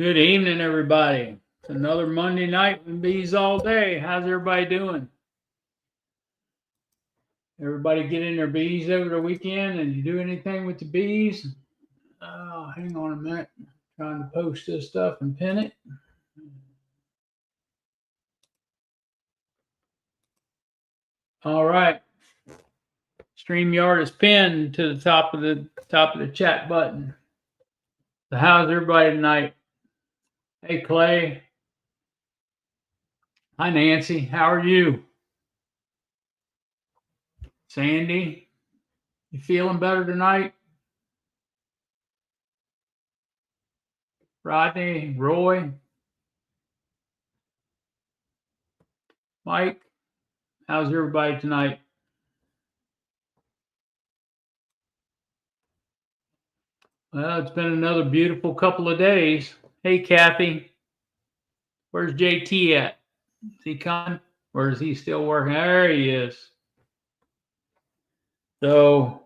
Good evening, everybody. It's another Monday night with bees all day. How's everybody doing? Everybody getting their bees over the weekend and you do anything with the bees? Oh, hang on a minute. Trying to post this stuff and pin it. All right. StreamYard is pinned to the top of the chat button. So how's everybody tonight? Hey Clay. Hi Nancy. How are you? Sandy, you feeling better tonight? Rodney, Roy, Mike, how's everybody tonight? Well, it's been another beautiful couple of days. Hey, Kathy, where's JT at? Is he coming? Or is he still working? There he is. So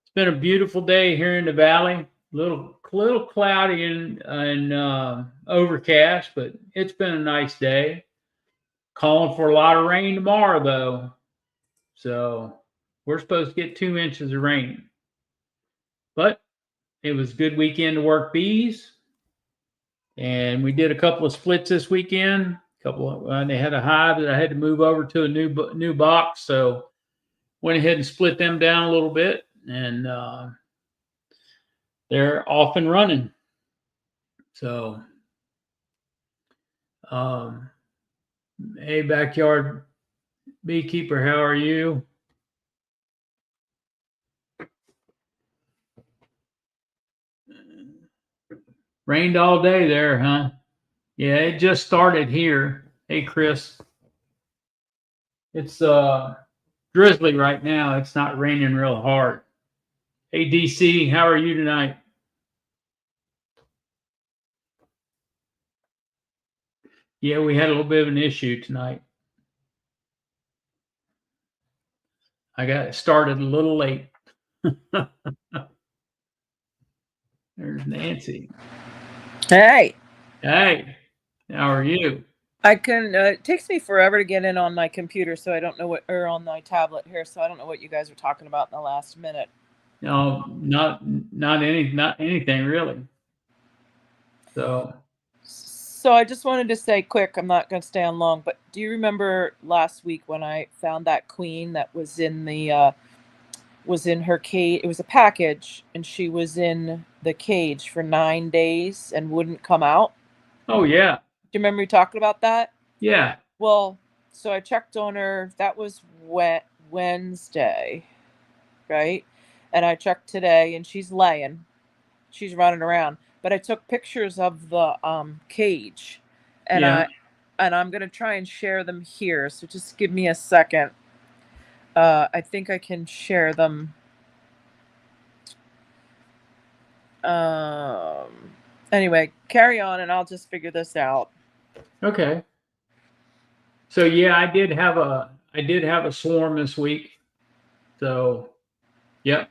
it's been a beautiful day here in the valley. Little cloudy and overcast, but it's been a nice day. Calling for a lot of rain tomorrow, though. So we're supposed to get 2 inches of rain. But it was a good weekend to work bees. And we did a couple of splits this weekend. They had a hive that I had to move over to a new box, so went ahead and split them down a little bit, and they're off and running. So, hey, backyard beekeeper, how are you? Rained all day there, huh? Yeah, it just started here. Hey, Chris. It's drizzly right now. It's not raining real hard. Hey, DC, how are you tonight? Yeah, we had a little bit of an issue tonight. I got started a little late. There's Nancy. Hey. Hey, how are you? I can. It takes me forever to get in on my computer, so I don't know or on my tablet here, so I don't know what you guys are talking about in the last minute. No, not anything really. So I just wanted to say quick. I'm not going to stay on long, but do you remember last week when I found that queen that was in her cage? It was a package, and she was in the cage for 9 days and wouldn't come out. Oh yeah. Do you remember me talking about that? Yeah. Well, so I checked on her. That was Wednesday, right? And I checked today, and she's laying. She's running around. But I took pictures of the cage, and Yeah. I'm gonna try and share them here. So just give me a second. I think I can share them. Anyway, carry on, and I'll just figure this out. Okay. So yeah, I did have a swarm this week. So, yep,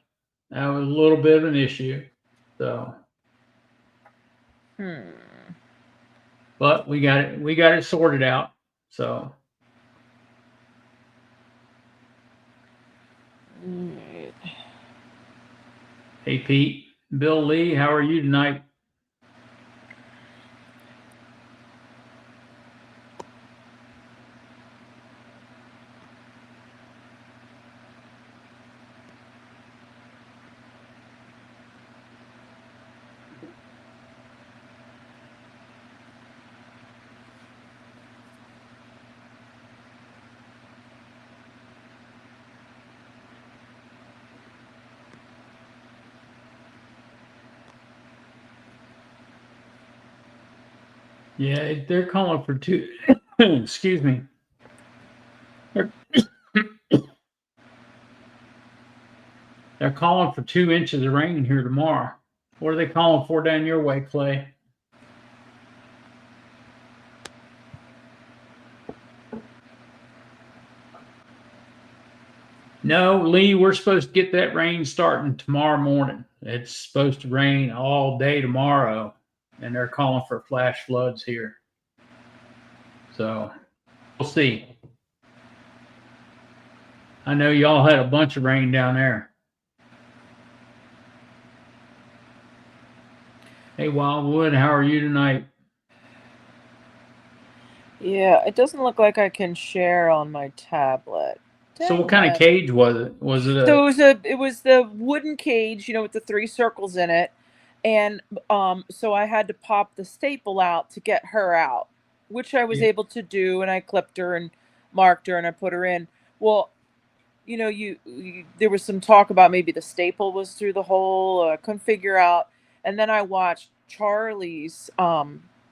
that was a little bit of an issue. So, but we got it sorted out. So, Right. Hey Pete, Bill Lee, how are you tonight? Yeah, they're calling for 2. Excuse me. They're calling for 2 inches of rain here tomorrow. What are they calling for down your way, Clay? No, Lee, we're supposed to get that rain starting tomorrow morning. It's supposed to rain all day tomorrow. and they're calling for flash floods here. So we'll see. I know y'all had a bunch of rain down there. Hey, Wildwood, how are you tonight? Yeah, it doesn't look like I can share on my tablet. So what kind of cage was it? Was it a... So it was the wooden cage, with the 3 circles in it. And so I had to pop the staple out to get her out, which I was able to do, and I clipped her and marked her and I put her in. Well, there was some talk about maybe the staple was through the hole. I couldn't figure out. And then I watched Charlie's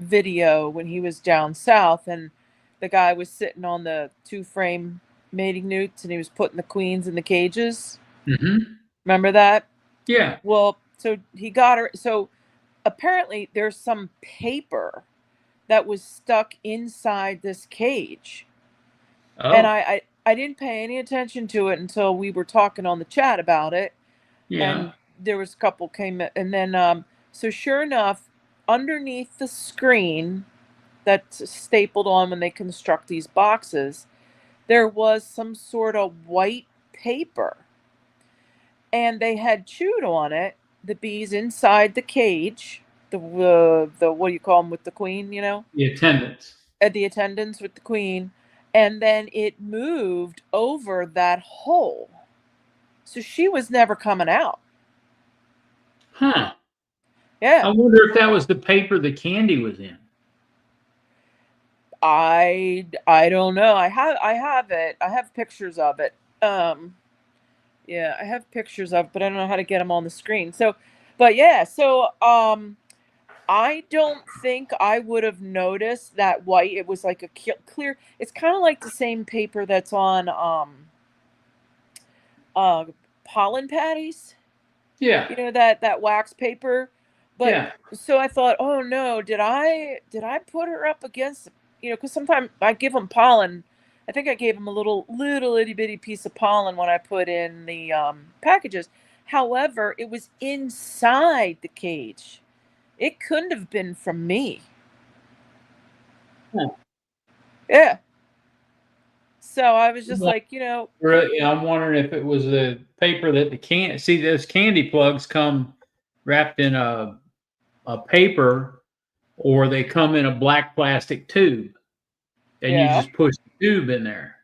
video when he was down south, and the guy was sitting on the 2-frame mating newts, and he was putting the queens in the cages. Mm-hmm. Remember that? Yeah. Well, so he got her. So apparently there's some paper that was stuck inside this cage. Oh. And I didn't pay any attention to it until we were talking on the chat about it. Yeah. And there was a couple came in, and then so sure enough, underneath the screen that's stapled on when they construct these boxes, there was some sort of white paper. And they had chewed on it, the bees inside the cage, the what do you call them with the queen, The attendants. The attendants with the queen. And then it moved over that hole. So she was never coming out. Huh. Yeah. I wonder if that was the paper the candy was in. I don't know. I have it. I have pictures of it. Yeah, I have pictures of it, but I don't know how to get them on the screen. So, but yeah, so I don't think I would have noticed that white. It was like a clear. It's kind of like the same paper that's on pollen patties. Yeah. That wax paper. But yeah. So I thought, oh no, did I put her up against, because sometimes I give them pollen. I think I gave them a little itty bitty piece of pollen when I put in the packages. However, it was inside the cage. It couldn't have been from me. Huh. Yeah. So I was just like, Really, I'm wondering if it was the paper that those candy plugs come wrapped in a paper, or they come in a black plastic tube, and you just push the tube in there.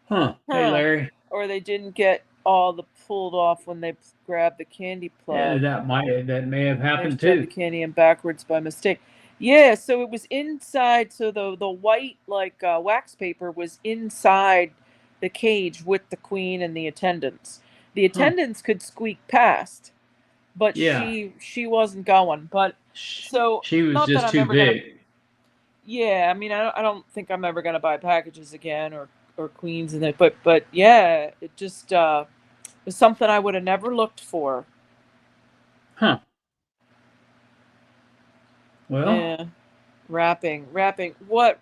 Huh. Hey, Larry. Or they didn't get all the pulled off when they grabbed the candy plug. Yeah, that may have happened too. too. The candy in backwards by mistake. Yeah, so it was inside. So the white wax paper was inside the cage with the queen and the attendants. The attendants could squeak past, but she wasn't going. But so she was just too big. Yeah, I mean, I don't think I'm ever gonna buy packages again or queens in it. But yeah, it just was something I would have never looked for. Huh. Well, yeah. Wrapping. What?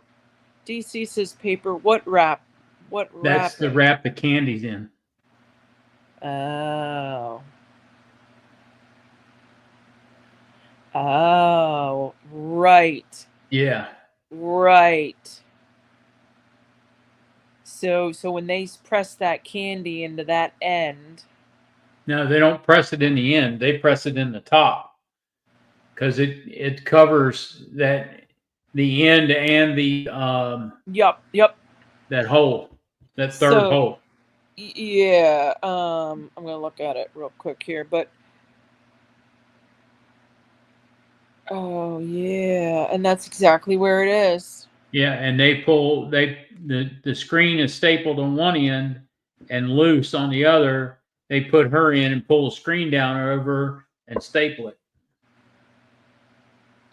DC says paper. What wrap? What wrap? That's the wrap the candy's in. Oh. Oh, right. Yeah. Right. So when they press that candy into that end. No, they don't press it in the end. They press it in the top, because it covers the end and the Yep. That hole, that third hole. Yeah. I'm gonna look at it real quick here, but oh yeah, and that's exactly where it is. Yeah, and the screen is stapled on one end and loose on the other. They put her in and pull the screen down over and staple it.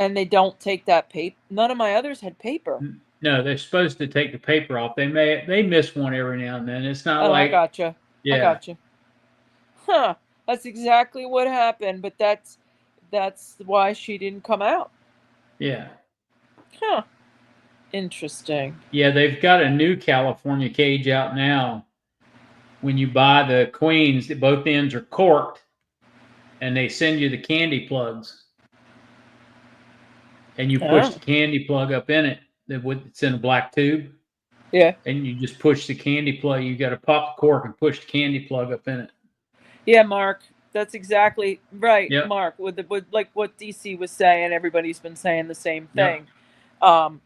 And they don't take that paper. None of my others had paper. No, they're supposed to take the paper off. They miss one every now and then. It's not like... I gotcha. Yeah. I gotcha. Huh. That's exactly what happened, but that's why she didn't come out. Yeah. Huh. Interesting. Yeah, they've got a new California cage out now. When you buy the queens, both ends are corked, and they send you the candy plugs, and you push the candy plug up in it. It's in a black tube. Yeah. And you just push the candy plug. You got to pop the cork and push the candy plug up in it. Yeah, Mark, that's exactly right. Yep. Mark, with like what DC was saying, everybody's been saying the same thing. Yep.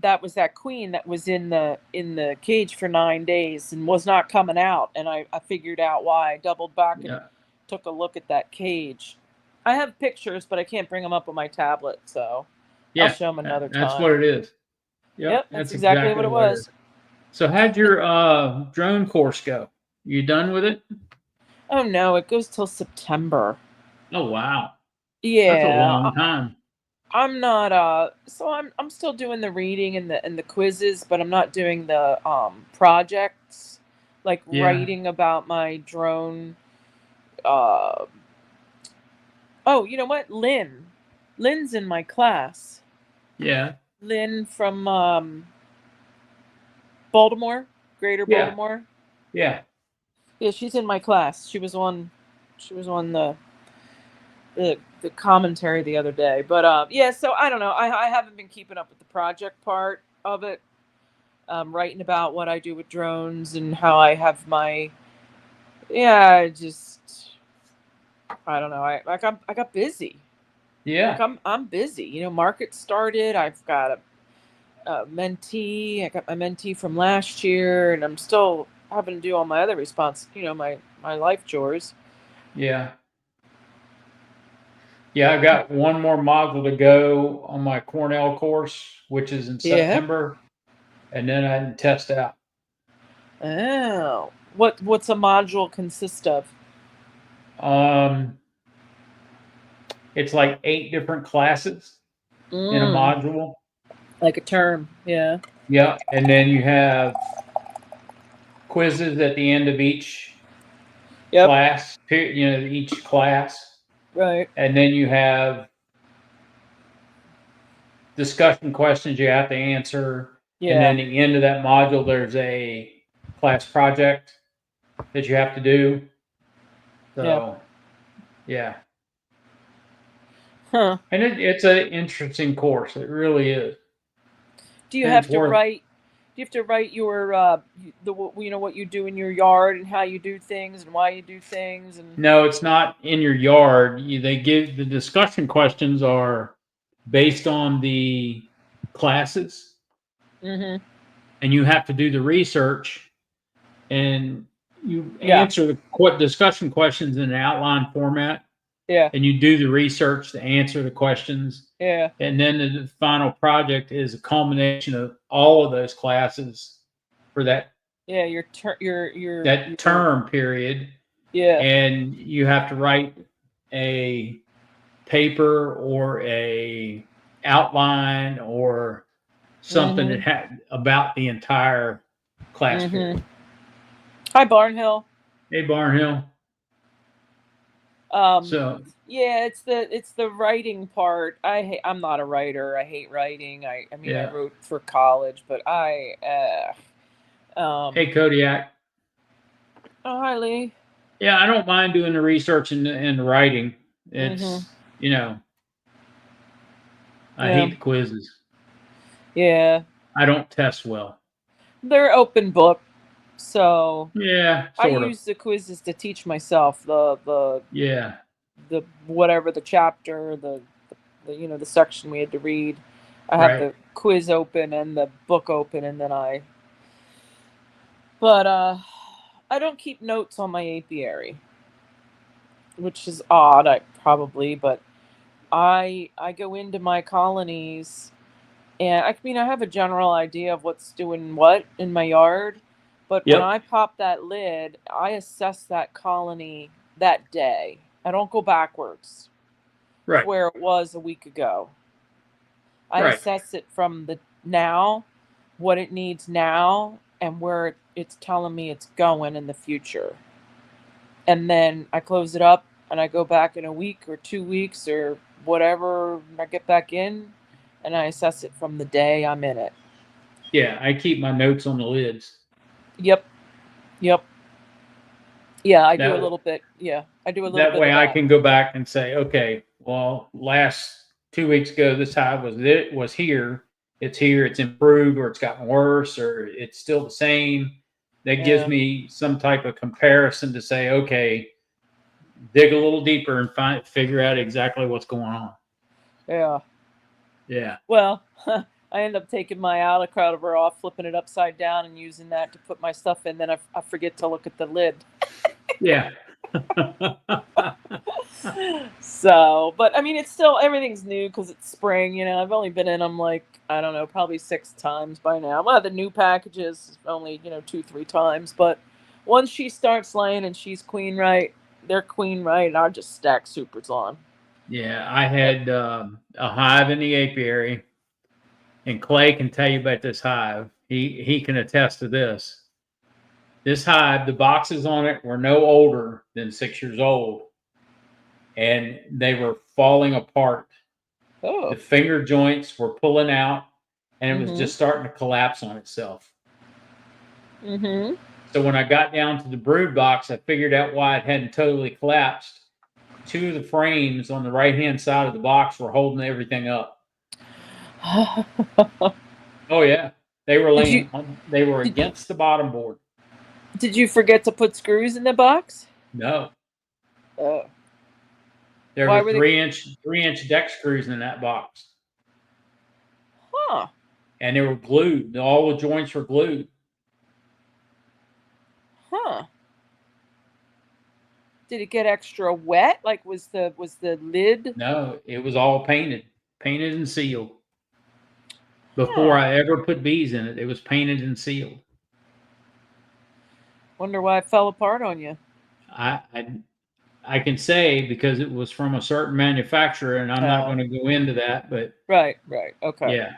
That was that queen that was in the cage for 9 days and was not coming out, and I figured out why. I doubled back and took a look at that cage. I have pictures, but I can't bring them up on my tablet, so I'll show them another time. That's what it is. Yep, that's exactly what it was. So how'd your drone course go? You done with it? Oh no, it goes till September. Oh wow. Yeah, that's a long time. I'm not so I'm still doing the reading and the quizzes, but I'm not doing the projects, like writing about my drone. Oh, you know what? Lynn's in my class. Yeah. Lynn from Baltimore, Greater Baltimore. Yeah. Yeah, she's in my class. She was on the commentary the other day. But yeah, so I don't know. I haven't been keeping up with the project part of it. Writing about what I do with drones and how I have my I don't know. I got busy. Yeah. Like I'm busy. You know, market started. I've got a mentee. I got my mentee from last year, and I'm still having to do all my other my life chores. Yeah. Yeah, I got one more module to go on my Cornell course, which is in September, and then I can test out. Oh, what's a module consist of? It's like 8 different classes in a module. Like a term, yeah. Yeah, and then you have quizzes at the end of each class, each class. Right. And then you have discussion questions you have to answer. Yeah. And then at the end of that module, there's a class project that you have to do. So, yeah. Huh. And it's an interesting course. It really is. Do you have to write? Do you have to write your what you do in your yard and how you do things and why you do things? And no, it's not in your yard. They give the discussion questions are based on the classes, and you have to do the research, and you answer the discussion questions in an outline format. Yeah. And you do the research to answer the questions. Yeah. And then the final project is a culmination of all of those classes for that. Yeah, your term period. Yeah. And you have to write a paper or a outline or something that about the entire class period. Hi, Barnhill. Hey, Barnhill. So yeah, it's the writing part. I'm not a writer. I hate writing. I wrote for college, but hey, Kodiak. Oh, hi, Lee. Yeah, I don't mind doing the research and the writing. It's I hate the quizzes. Yeah. I don't test well. They're open book. So I use the quizzes to teach myself the whatever the chapter, the section we had to read. I have the quiz open and the book open, and then I don't keep notes on my apiary, which is odd. But I go into my colonies, and I have a general idea of what's doing what in my yard. But when I pop that lid, I assess that colony that day. I don't go backwards. Right. Where it was a week ago. I assess it from the now, what it needs now, and where it's telling me it's going in the future. And then I close it up and I go back in a week or 2 weeks or whatever. I get back in and I assess it from the day I'm in it. Yeah, I keep my notes on the lids. Yep. Yeah, I do a That little bit. Yeah, I do a little that bit of way I that. can go back and say, okay, well, last 2 weeks ago, this hive was here. It's here. It's improved, or it's gotten worse, or it's still the same. That gives Yeah, me some type of comparison to say, okay, dig a little deeper and figure out exactly what's going on. yeah. Yeah. Well, I end up taking my autocratover off, flipping it upside down, and using that to put my stuff in. Then I forget to look at the lid. Yeah. So, but I mean, it's still everything's new because it's spring. You know, I've only been in them like I don't know, probably 6 times by now. One of the new packages only 2, 3 times, but once she starts laying and she's queen right, they're queen right, and I'll just stack supers on. Yeah. I had a hive in the apiary, and Clay can tell you about this hive. He can attest to this. This hive, the boxes on it were no older than 6 years old, and they were falling apart. The Oh, finger joints were pulling out, and it was mm-hmm, just starting to collapse on itself. mm-hmm. So when I got down to the brood box, I figured out why it hadn't totally collapsed. Two of the frames on the right hand side of the box were holding everything up. Oh yeah, they were Did you they were did, against the bottom board. did you forget to put screws in the box? No, Oh, there why were were they? 3-inch deck screws in that box, Huh? and they were glued. All the joints were glued. Huh? Did it get extra wet? Like was the lid? No, it was all painted and sealed. Before Huh. I ever put bees in it, it was painted and sealed. Wonder why it fell apart on you. I I, I can say because it was from a certain manufacturer, and I'm not Oh, going to go into that, but right, right. Okay. yeah.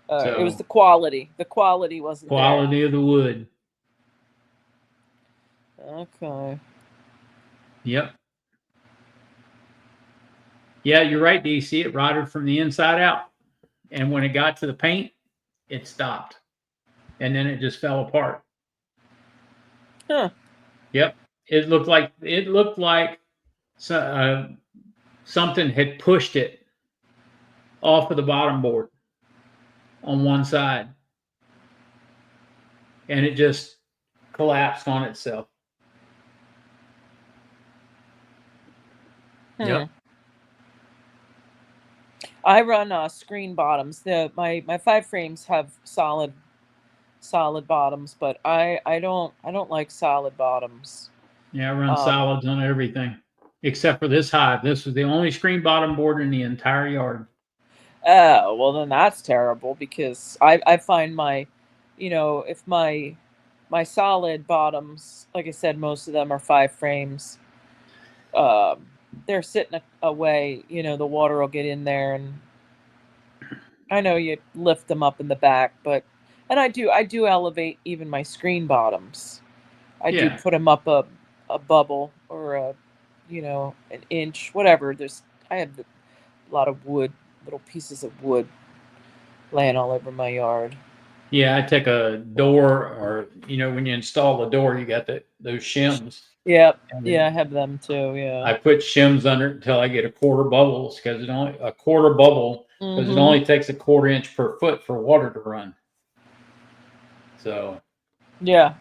It was So the quality. The quality wasn't there. quality of the wood. Okay. Yep. Yeah, you're right, DC. It rotted from the inside out, and when it got to the paint, it stopped, and then it just fell apart. Huh. Yep. It looked like so, something had pushed it off of the bottom board on one side, and it just collapsed on itself. Hmm. Yep. I run screen bottoms. My 5 frames have solid bottoms, but I don't like solid bottoms. Yeah, I run Um. solids on everything except for this hive. This was the only screen bottom board in the entire yard. Oh, well then that's terrible because I find if my solid bottoms, like I said, most of them are 5 frames. Um, they're sitting away. The water will get in there, and I know you lift them up in the back, and I do elevate even my screen bottoms. I do Yeah. put them up a bubble or an inch, whatever. I have a lot of wood, little pieces of wood laying all over my yard. Yeah, I take a door, or when you install the door, you got those shims, Yep. and Yeah, I then have them too. Yeah. I put shims under it until I get a quarter bubbles, because it only a quarter bubble because it Mm-hmm. only takes a quarter inch per foot for water to run. So, Yeah.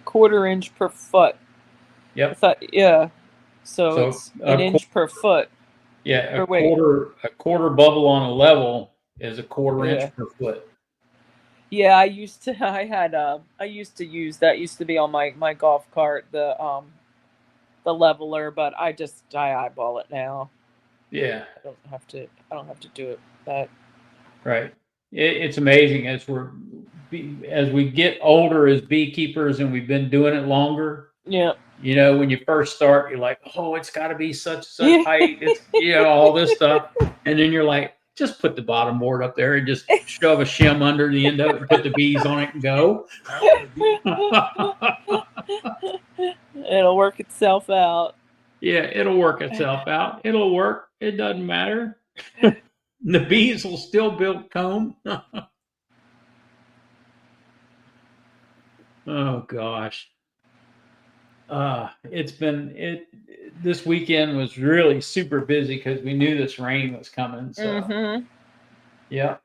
Quarter inch per foot. I yep. thought, yeah. So So it's an inch per foot. yeah, Or wait. a quarter bubble on a level is a quarter Yeah. inch per foot. Yeah, I used to use that. Used to be on my golf cart, the leveler, but I eyeball it now. Yeah, I don't have to do it that. right. It's amazing as we get older as beekeepers, and we've been doing it longer. Yeah. When you first start, you're like, oh, it's got to be such Yeah. height. It's all this stuff, and then you're like, just put the bottom board up there and just shove a shim under the end of it, and put the bees on it, and go. It'll work itself out. Yeah, it'll work itself out. It'll work. It doesn't matter. The bees will still build comb. Oh gosh. This weekend was really super busy because we knew this rain was coming. So Mm-hmm. yeah.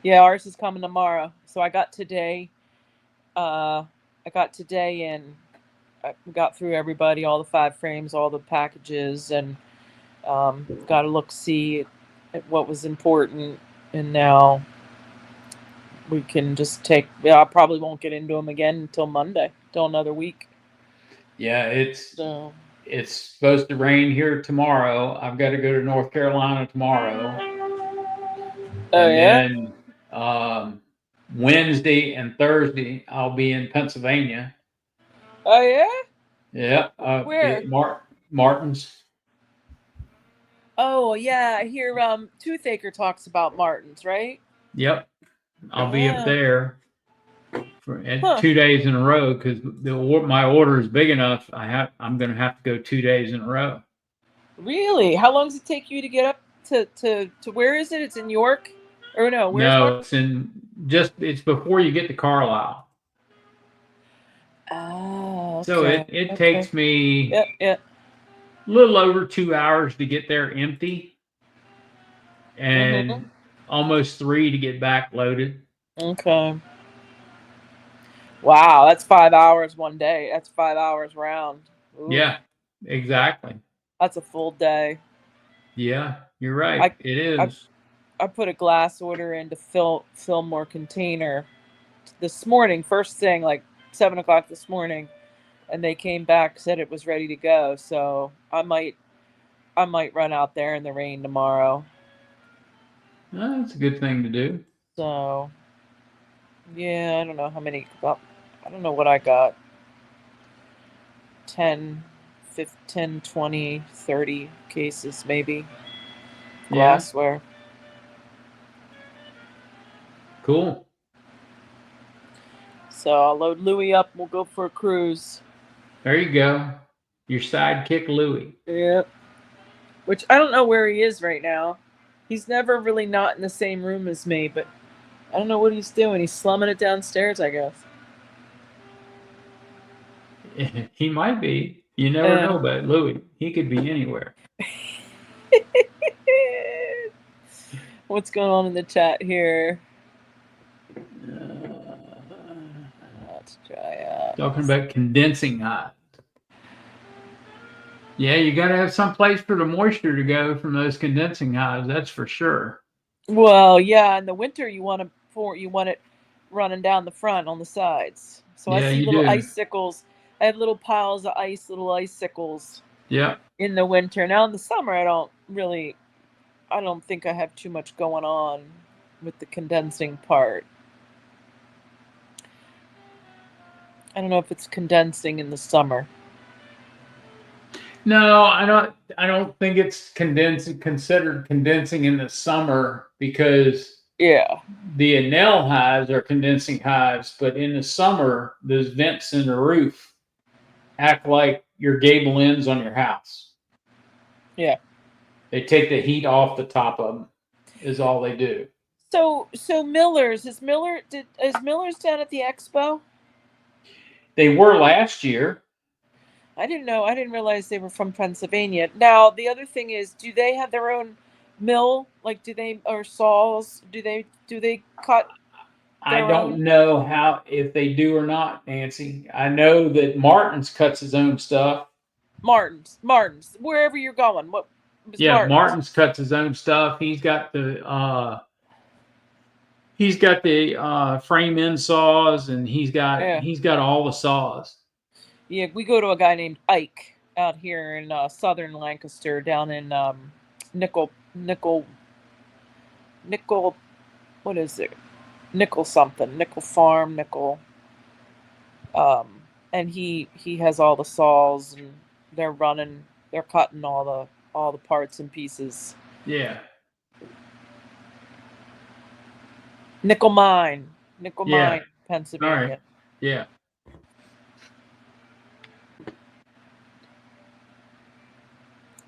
Yeah, ours is coming tomorrow. So I got today. And I got through everybody, all the 5 frames, all the packages, and got to look see at what was important. And now we can just take. Yeah, I probably won't get into them again until Monday, till another week. Yeah, it's So supposed to rain here tomorrow. I've got to go to North Carolina tomorrow, oh and yeah, then Wednesday and Thursday I'll be in Pennsylvania. oh yeah. Yeah, Where? Martin's. Oh yeah, I hear Toothaker talks about Martins, right? Yep, I'll be up Yeah. there for Huh. 2 days in a row because my order is big enough. I'm going to have to go 2 days in a row. Really? How long does it take you to get up to where is it? It's in York? Or no, where's No, Martin? it's before you get to Carlisle. Oh, So okay. it Okay. takes me Yep, yep. a little over 2 hours to get there empty Mm-hmm. and almost 3 to get back loaded. Okay. Wow, that's 5 hours one day. That's 5 hours round. Oof. Yeah, exactly. That's a full day. Yeah, you're right. I It I is. I put a glass order in to fill more container this morning, first thing, like 7 o'clock this morning, and they came back, said it was ready to go. So I might run out there in the rain tomorrow. That's a good thing to do. So yeah, I don't know how many. I don't know what I got. 10, 15, 20, 30 cases maybe. Yeah, Glassware. cool. So I'll load Louie up. We'll go for a cruise. There you go. Your sidekick, Louie. Yep. Which I don't know where he is right now. He's never really not in the same room as me, but I don't know what he's doing. He's slumming it downstairs, I guess. He might be. You never know about Louie. He could be anywhere. What's going on in the chat here? Let's try out. Talking about condensing hives. Yeah, you got to have some place for the moisture to go from those condensing hives. That's for sure. Well, yeah, in the winter you want it running down the front on the sides. So I Yeah, see you little do. icicles. I have little piles of ice, little icicles. Yeah. In the winter. Now in the summer, I don't think I have too much going on with the condensing part. I don't know if it's condensing in the summer. No, I don't think it's considered condensing in the summer because Yeah. the Enel hives are condensing hives, but in the summer, those vents in the roof act like your gable ends on your house. Yeah. They take the heat off the top of them. Is all they do. So Miller's is Miller's down at the Expo? They were last year. I didn't know. I didn't realize they were from Pennsylvania. Now the other thing is, do they have their own mill? Like, do they or saws? Do they cut? I don't know if they do or not, Nancy. I know that Martin's cuts his own stuff. Martin's, wherever you're going. What? Yeah, Martin's cuts his own stuff. He's got the frame end saws, and he's got all the saws. Yeah, we go to a guy named Ike out here in southern Lancaster, down in Nickel. What is it? Nickel something. Nickel Farm. Nickel. And he has all the saws, and they're cutting all the parts and pieces. Yeah. Nickel Mine, Pennsylvania. All right. Yeah.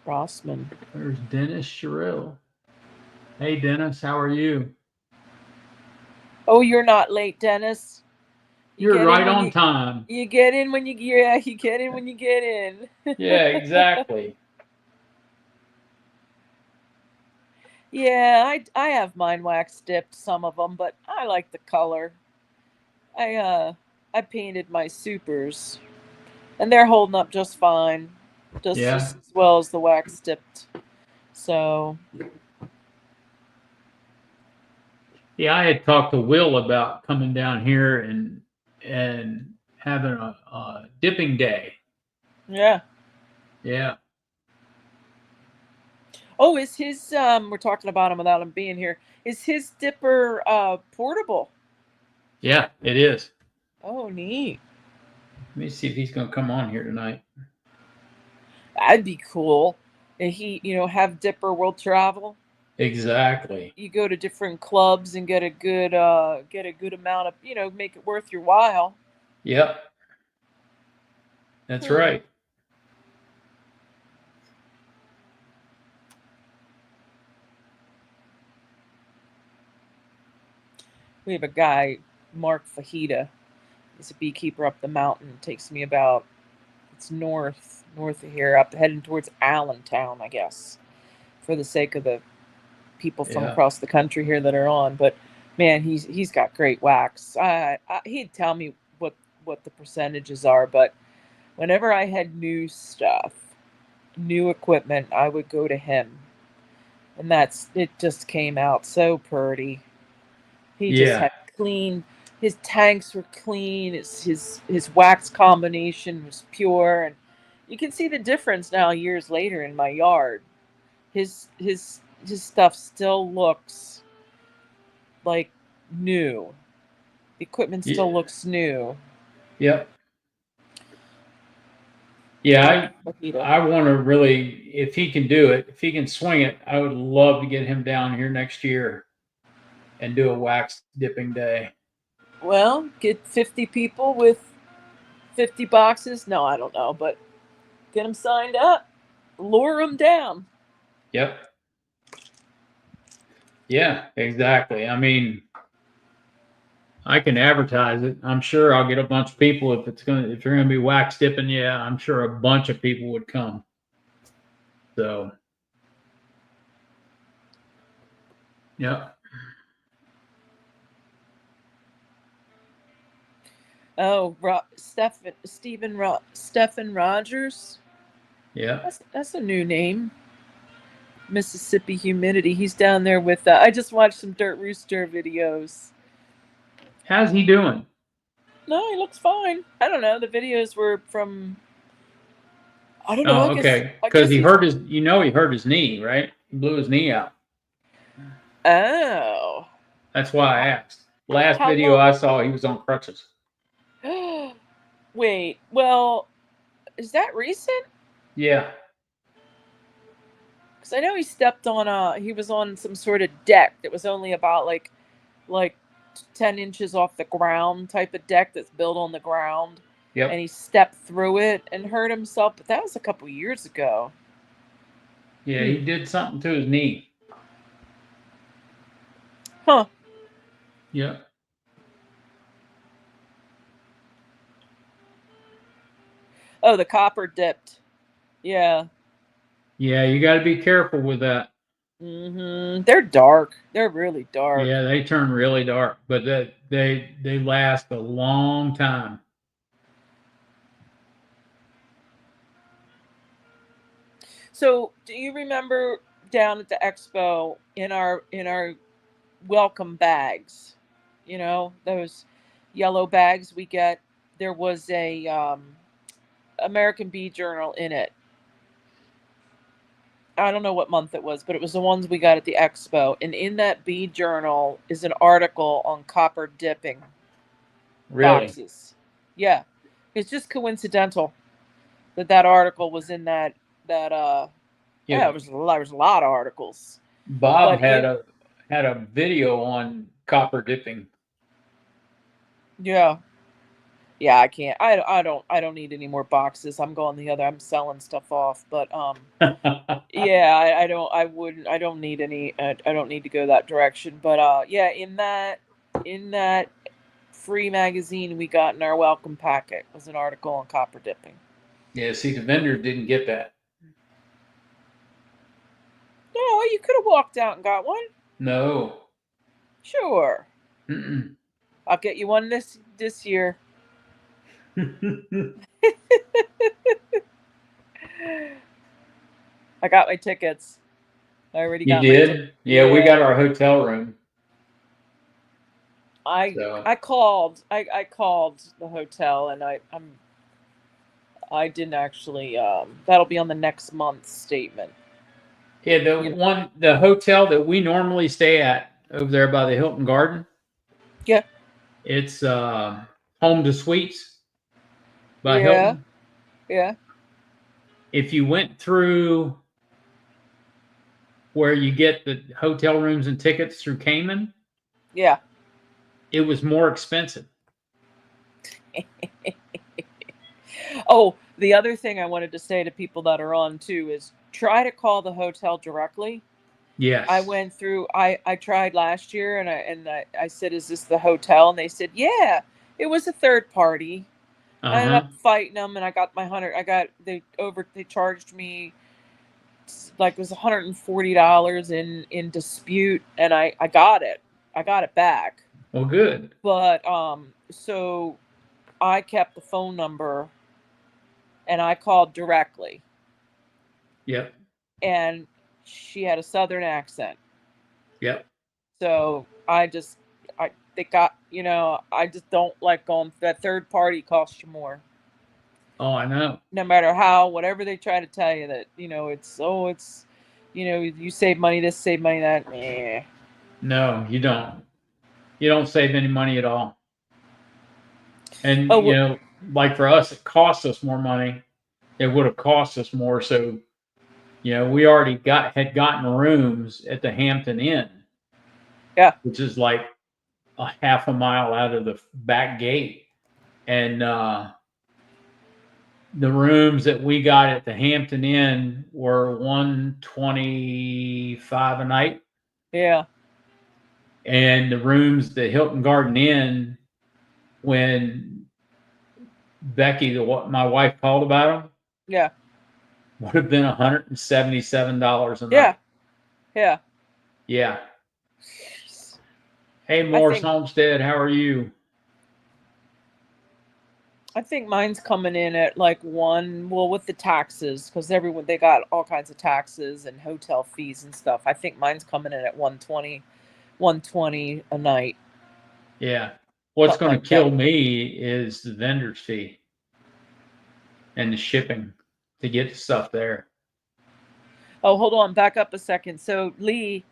Rossman. There's Dennis Sherrill. Hey, Dennis, how are you? Oh, you're not late, Dennis. You're right on time. You get in when you get in when you get in. Yeah, exactly. Yeah, I have mine wax dipped, some of them, but I like the color. I painted my supers, and they're holding up just fine, just Yeah. as well as the wax dipped. So Yeah, I had talked to Will about coming down here and having a dipping day. yeah. Yeah. Oh, is his we're talking about him without him being here. Is his dipper portable? Yeah, it is. Oh, neat. Let me see if he's going to come on here tonight. That'd be cool. And he, have dipper world travel. Exactly. You go to different clubs and get a good amount of, make it worth your while. Yep. That's right. We have a guy, Mark Fajita. He's a beekeeper up the mountain. It takes me about, it's north of here, up heading towards Allentown, I guess, for the sake of the people from across the country here that are on. But man, he's got great wax. He'd tell me what the percentages are, but whenever I had new stuff, new equipment, I would go to him, and it just came out so pretty. He just had clean, his tanks were clean, his wax combination was pure, and you can see the difference now years later in my yard. His stuff still looks like new. The equipment still looks new. Yep. Yeah, I want to really, if he can do it, if he can swing it, I would love to get him down here next year and do a wax dipping day. Well, get 50 people with 50 boxes. No, I don't know, but get them signed up. Lure them down. Yep. Yeah, exactly. I mean, I can advertise it. I'm sure I'll get a bunch of people if you're gonna be wax dipping. Yeah, I'm sure a bunch of people would come. So, yeah. Oh, Stephen Rogers. Yeah. That's a new name. Mississippi Humidity. He's down there with. I just watched some Dirt Rooster videos. How's he doing? No, he looks fine. I don't know. The videos were from. I don't know. Oh, okay. Because he hurt his knee, right? He blew his knee out. Oh. That's why I asked. Last video I saw, he was on crutches. Wait. Well, is that recent? Yeah. Because I know he was on some sort of deck that was only about like 10 inches off the ground type of deck that's built on the ground. Yep. And he stepped through it and hurt himself, but that was a couple years ago. Yeah, he did something to his knee. Huh. Yeah. Oh, the copper dipped. Yeah. Yeah, you got to be careful with that. Mm-hmm. They're dark. They're really dark. Yeah, they turn really dark, but they last a long time. So, do you remember down at the Expo in our welcome bags? You know, those yellow bags we get. There was a American Bee Journal in it. I don't know what month it was, but it was the ones we got at the Expo. And in that Bee Journal is an article on copper dipping boxes. Yeah. It's just coincidental that article was in that yeah, there was a lot of articles. Bob had a video on copper dipping. Yeah. Yeah, I can't. I don't need any more boxes. I'm going the other. I'm selling stuff off, but yeah, I don't need any. I don't need to go that direction. But yeah, in that free magazine we got in our welcome packet was an article on copper dipping. Yeah, see, the vendor didn't get that. No, you could have walked out and got one. No. Sure. Mm-mm. I'll get you one this year. I got my tickets. I already You got my tickets. did? Yeah, we got our hotel room. I called the hotel, and I didn't actually. That'll be on the next month's statement. Yeah, the hotel that we normally stay at over there by the Hilton Garden. Yeah. It's Home to Suites by Yeah. Hilton. Yeah. If you went through where you get the hotel rooms and tickets through Cayman, Yeah. it was more expensive. Oh, the other thing I wanted to say to people that are on too is try to call the hotel directly. Yes. I went through. I tried last year, and I said, "Is this the hotel?" And they said, "Yeah." It was a third party. I ended up fighting them, and I got my they charged me like it was $140 in dispute, and I got it. I got it back. Well, good. But so I kept the phone number, and I called directly. Yep. And she had a Southern accent. Yep. So I just don't like going. That third party costs you more. Oh, I know. No matter whatever they try to tell you that, it's, you save money, this, save money, that. Eh. No, you don't. You don't save any money at all. And, like for us, it costs us more money. It would have cost us more. So, we already had gotten rooms at the Hampton Inn. Yeah. Which is like a half a mile out of the back gate. And the rooms that we got at the Hampton Inn were $125 a night. Yeah. And the rooms at the Hilton Garden Inn, when Becky, my wife, called about them, yeah, would have been $177 a night. Yeah. Yeah. Yeah. Hey, Morris Homestead, how are you? I think mine's coming in at like with the taxes, because they got all kinds of taxes and hotel fees and stuff. I think mine's coming in at $120 a night. Yeah. What's going to kill me is the vendor's fee and the shipping to get the stuff there. Oh, hold on, back up a second. So Lee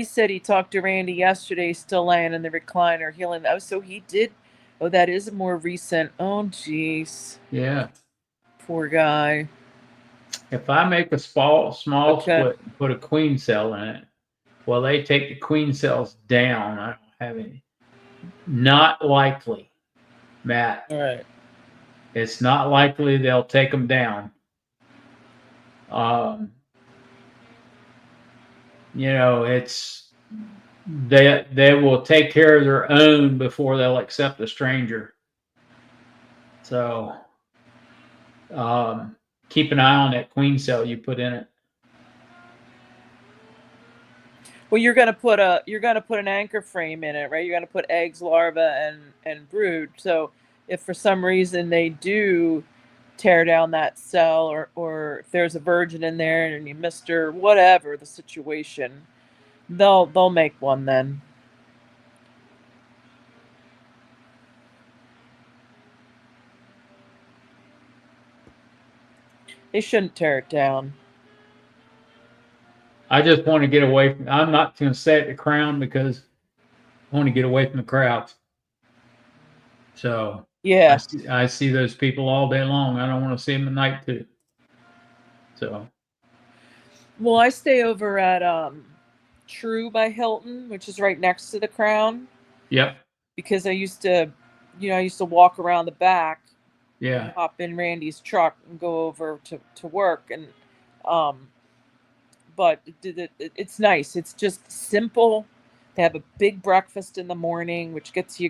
said he talked to Randy yesterday, still laying in the recliner, healing. Oh, so he did. Oh, that is more recent. Oh, jeez. Yeah. Poor guy. If I make a small split and put a queen cell in it, well, they take the queen cells down. I don't have any. Not likely, Matt. All right. It's not likely they'll take them down. It's they will take care of their own before they'll accept a stranger. So keep an eye on that queen cell you put in it. Well, you're gonna put an anchor frame in it, right? You're gonna put eggs, larvae, and brood. So if for some reason they do tear down that cell, or if there's a virgin in there and you missed her, whatever the situation, they'll make one then. They shouldn't tear it down. I just want to get away from. I'm not going to stay at the Crown because I want to get away from the crowds. So yeah, I see those people all day long. I don't want to see them at night too. So, well, I stay over at True by Hilton, which is right next to the Crown. Yep. Because I used to walk around the back. Yeah. Hop in Randy's truck and go over to work, and but it's nice. It's just simple. They have a big breakfast in the morning, which gets you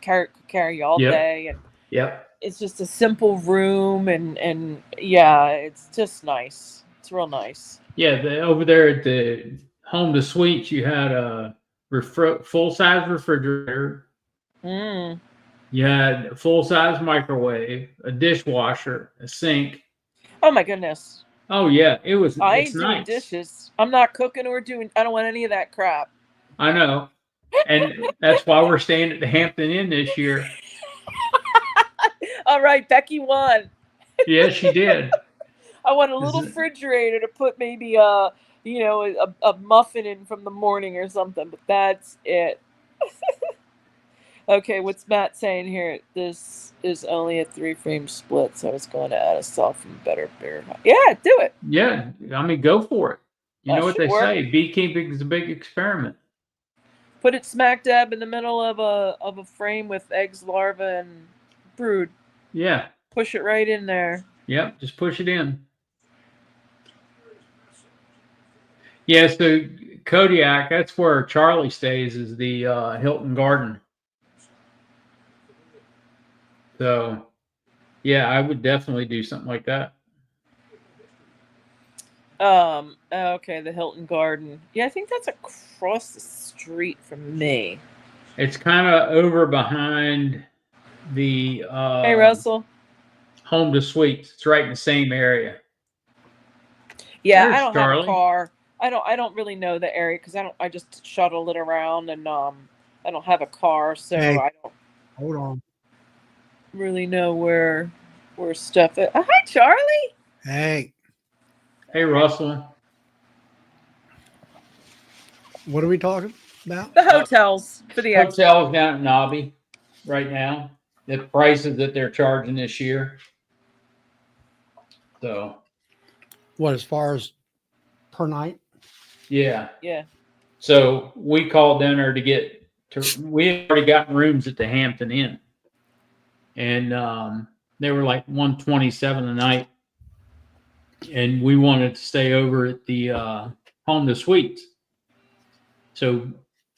carry you all Yep. day, and Yep. it's just a simple room, and yeah, it's just nice. It's real nice. Yeah, over there at the Home to Suites, you had a full size refrigerator. Mm. You had a full size microwave, a dishwasher, a sink. Oh my goodness. Oh yeah, I it's ain't doing nice. dishes. I'm not cooking or doing. I don't want any of that crap. I know, and that's why we're staying at the Hampton Inn this year. All right, Becky won. Yeah, she did. I want a little refrigerator to put maybe a muffin in from the morning or something, but that's it. Okay, what's Matt saying here? This is only a 3-frame split, so I was going to add a softened better bear. Yeah, do it. Yeah, I mean, go for it. You know what should they work. say: beekeeping is a big experiment. Put it smack dab in the middle of a frame with eggs, larvae, and brood. Yeah. Push it right in there. Yep. Just push it in. Yeah. So Kodiak, that's where Charlie stays, is the Hilton Garden. So, yeah, I would definitely do something like that. Okay, the Hilton Garden. Yeah, I think that's across the street from me. It's kind of over behind the Hey, Russell. Home to Suites. It's right in the same area. Yeah, There's I don't Charlie. have a car. I don't really know the area because I just shuttle it around, and I don't have a car, so Hey. I don't Hold on. really know where stuff is. Hi, Charlie. Hey, Hey, Russell. what are we talking about? The hotels for the Expo. Hotels down at Nobby right now. The prices that they're charging this year. So, What, as far as per night? yeah. Yeah. So we called down there to get to. We had already gotten rooms at the Hampton Inn, and they were like $127 a night, and we wanted to stay over at the Home to Suites. So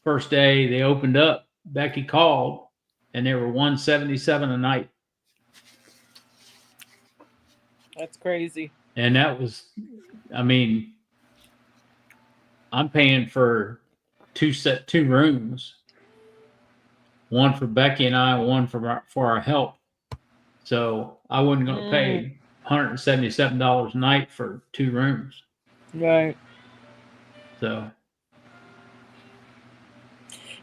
first day they opened up, Becky called, and they were $177 a night. That's crazy. And that was, I mean, I'm paying for two rooms, one for Becky and I, one for our help. So I wasn't going to pay $177 a night for 2 rooms. Right. So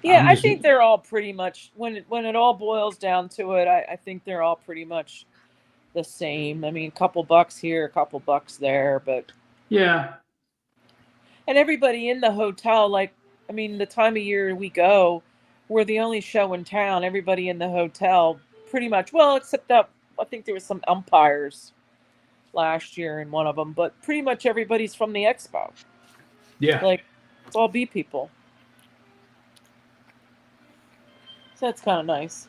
yeah, I think they're all pretty much when it all boils down to it. I think they're all pretty much the same. I mean, a couple bucks here, a couple bucks there, but yeah. And everybody in the hotel, like, I mean, the time of year we go, we're the only show in town. Everybody in the hotel, pretty much, well, except that I think there was some umpires last year in one of them, but pretty much everybody's from the Expo. Yeah. Like, it's all bee people. So that's kind of nice.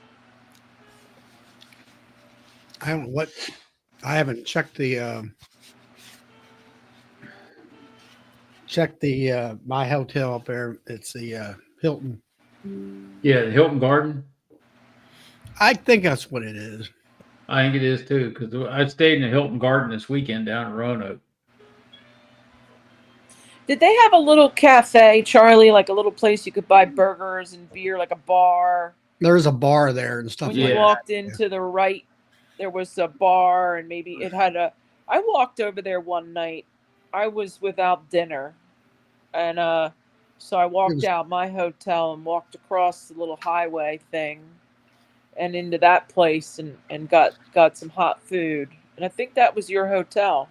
I don't know what. I haven't checked the my hotel up there. It's the Hilton. Yeah, the Hilton Garden. I think that's what it is. I think it is too, because I stayed in the Hilton Garden this weekend down in Roanoke. Did they have a little cafe, Charlie, like a little place you could buy burgers and beer, like a bar? There's a bar there and stuff When like you that. walked into the right, there was a bar, and maybe it had a. I walked over there one night. I was without dinner, and so I walked out my hotel and walked across the little highway thing, and into that place, and got some hot food. And I think that was your hotel.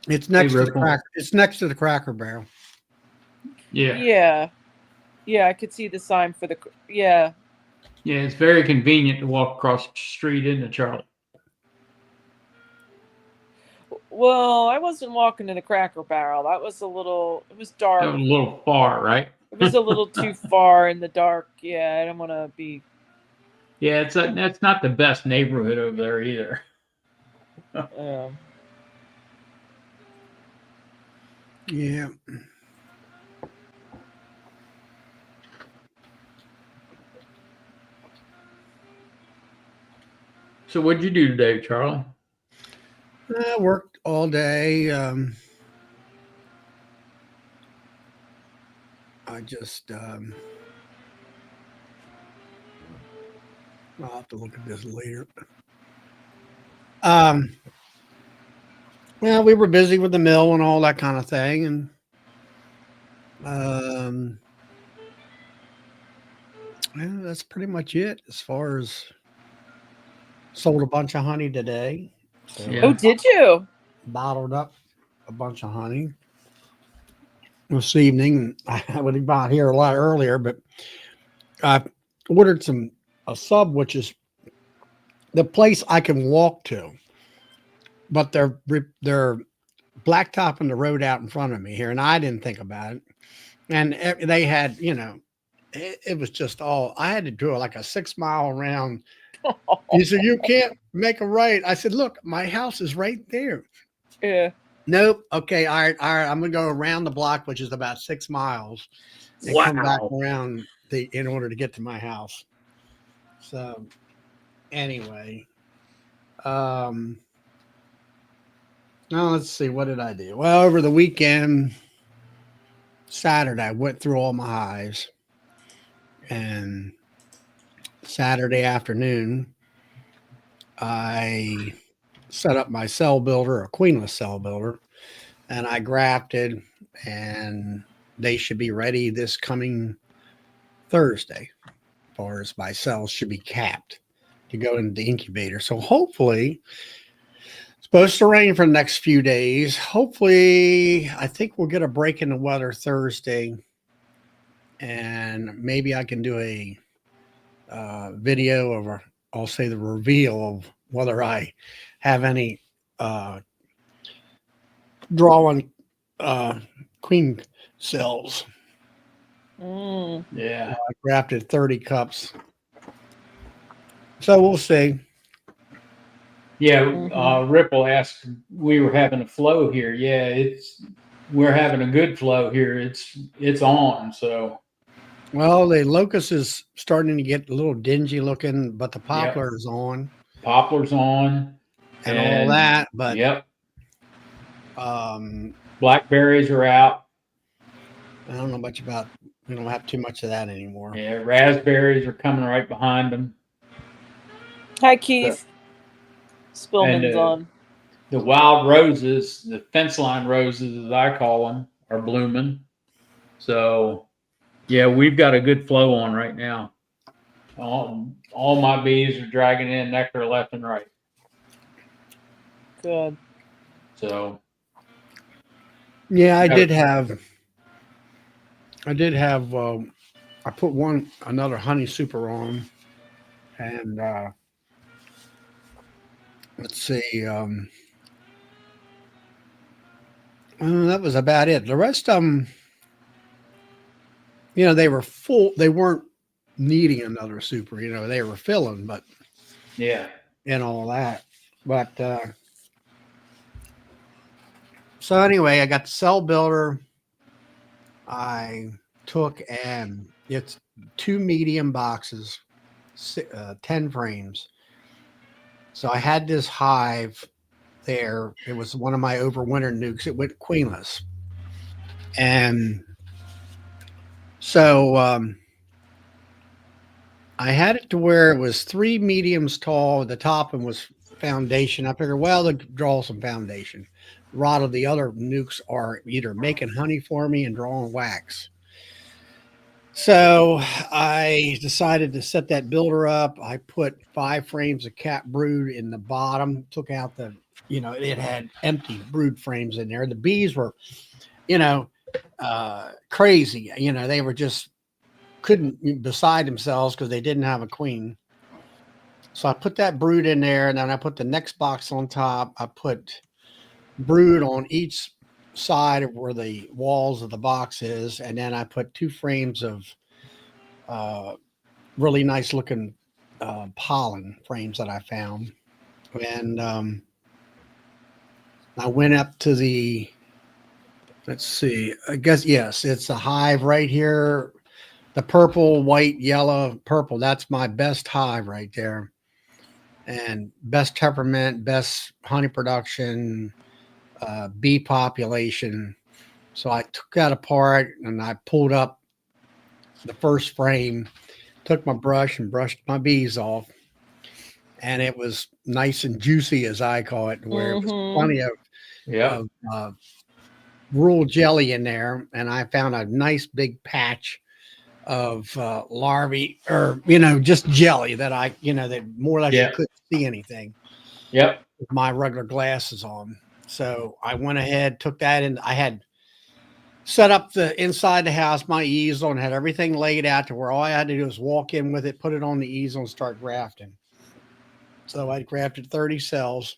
It's next to the cracker. It's next to the Cracker Barrel. Yeah. Yeah, I could see the sign for the. Yeah. Yeah, it's very convenient to walk across the street into Charlie. Well, I wasn't walking to the Cracker Barrel. That was a little. It was dark. That was a little far, right? It was a little too far in the dark. Yeah, I don't want to be. Yeah, that's not the best neighborhood over there either. Yeah. So what'd you do today, Charlie? I worked all day. I just, I'll have to look at this later. Well, we were busy with the mill and all that kind of thing. And, yeah, that's pretty much it as far as sold a bunch of honey today. So Yeah. Oh, did you? bottled up a bunch of honey this evening. I would have got here a lot earlier, but I ordered a sub, which is the place I can walk to, but they're blacktopping the road out in front of me here, and I didn't think about it. And they had, it was just all I had to do like a 6 mile round. He said, "You can't make a right." I said, "Look, my house is right there." Yeah. Nope. Okay. All right. I'm gonna go around the block, which is about 6 miles, and come back around in order to get to my house. So, anyway, now let's see. What did I do? Well, over the weekend, Saturday, I went through all my hives, and Saturday afternoon, I set up my cell builder, a queenless cell builder, and I grafted, and they should be ready this coming Thursday. As far as my cells should be capped to go into the incubator. So hopefully, it's supposed to rain for the next few days. Hopefully, I think we'll get a break in the weather Thursday, and maybe I can do a video of, I'll say, the reveal of whether I have any drawing queen cells. Yeah. I grafted 30 cups. So we'll see. Yeah. Ripple asked, we were having a flow here. Yeah, we're having a good flow here. It's on. So. Well, the locust is starting to get a little dingy looking, but the poplar is on. Poplar's on. And all that. But yep. Blackberries are out. I don't know much about. We don't have too much of that anymore. Yeah, raspberries are coming right behind them. Hi, Keith. Spillman's on. The wild roses, the fence line roses, as I call them, are blooming. So, yeah, we've got a good flow on right now. All my bees are dragging in nectar left and right. Good. So. Yeah, I did have. I put another honey super on, and let's see. That was about it. The rest of them, they were full. They weren't needing another super. They were filling, but yeah, and all that. But so anyway, I got the cell builder. I took, and it's 2 medium boxes, 10 frames. So I had this hive there. It was one of my overwinter nukes. It went queenless. And so I had it to where it was 3 mediums tall. The top and was foundation. I figured, well, they'll draw some foundation. A lot of the other nukes are either making honey for me and drawing wax. So I decided to set that builder up. I put 5 frames of cap brood in the bottom, took out it had empty brood frames in there. The bees were, crazy. They were just couldn't beside themselves because they didn't have a queen. So I put that brood in there, and then I put the next box on top. I put brood on each side of where the walls of the box is, and then I put 2 frames of really nice looking pollen frames that I found. And I went up to the, let's see, I guess, yes, it's a hive right here. The purple, white, yellow, purple. That's my best hive right there. and best temperament, best honey production, bee population. So I took that apart and I pulled up the first frame, took my brush and brushed my bees off. And it was nice and juicy, as I call it, where it was plenty Yeah. of rural jelly in there. And I found a nice big patch of larvae, or just jelly that that more or less you couldn't see anything. Yep. With my regular glasses on. So I went ahead, took that in. I had set up the inside the house, my easel, and had everything laid out to where all I had to do was walk in with it, put it on the easel, and start grafting. So I grafted 30 cells,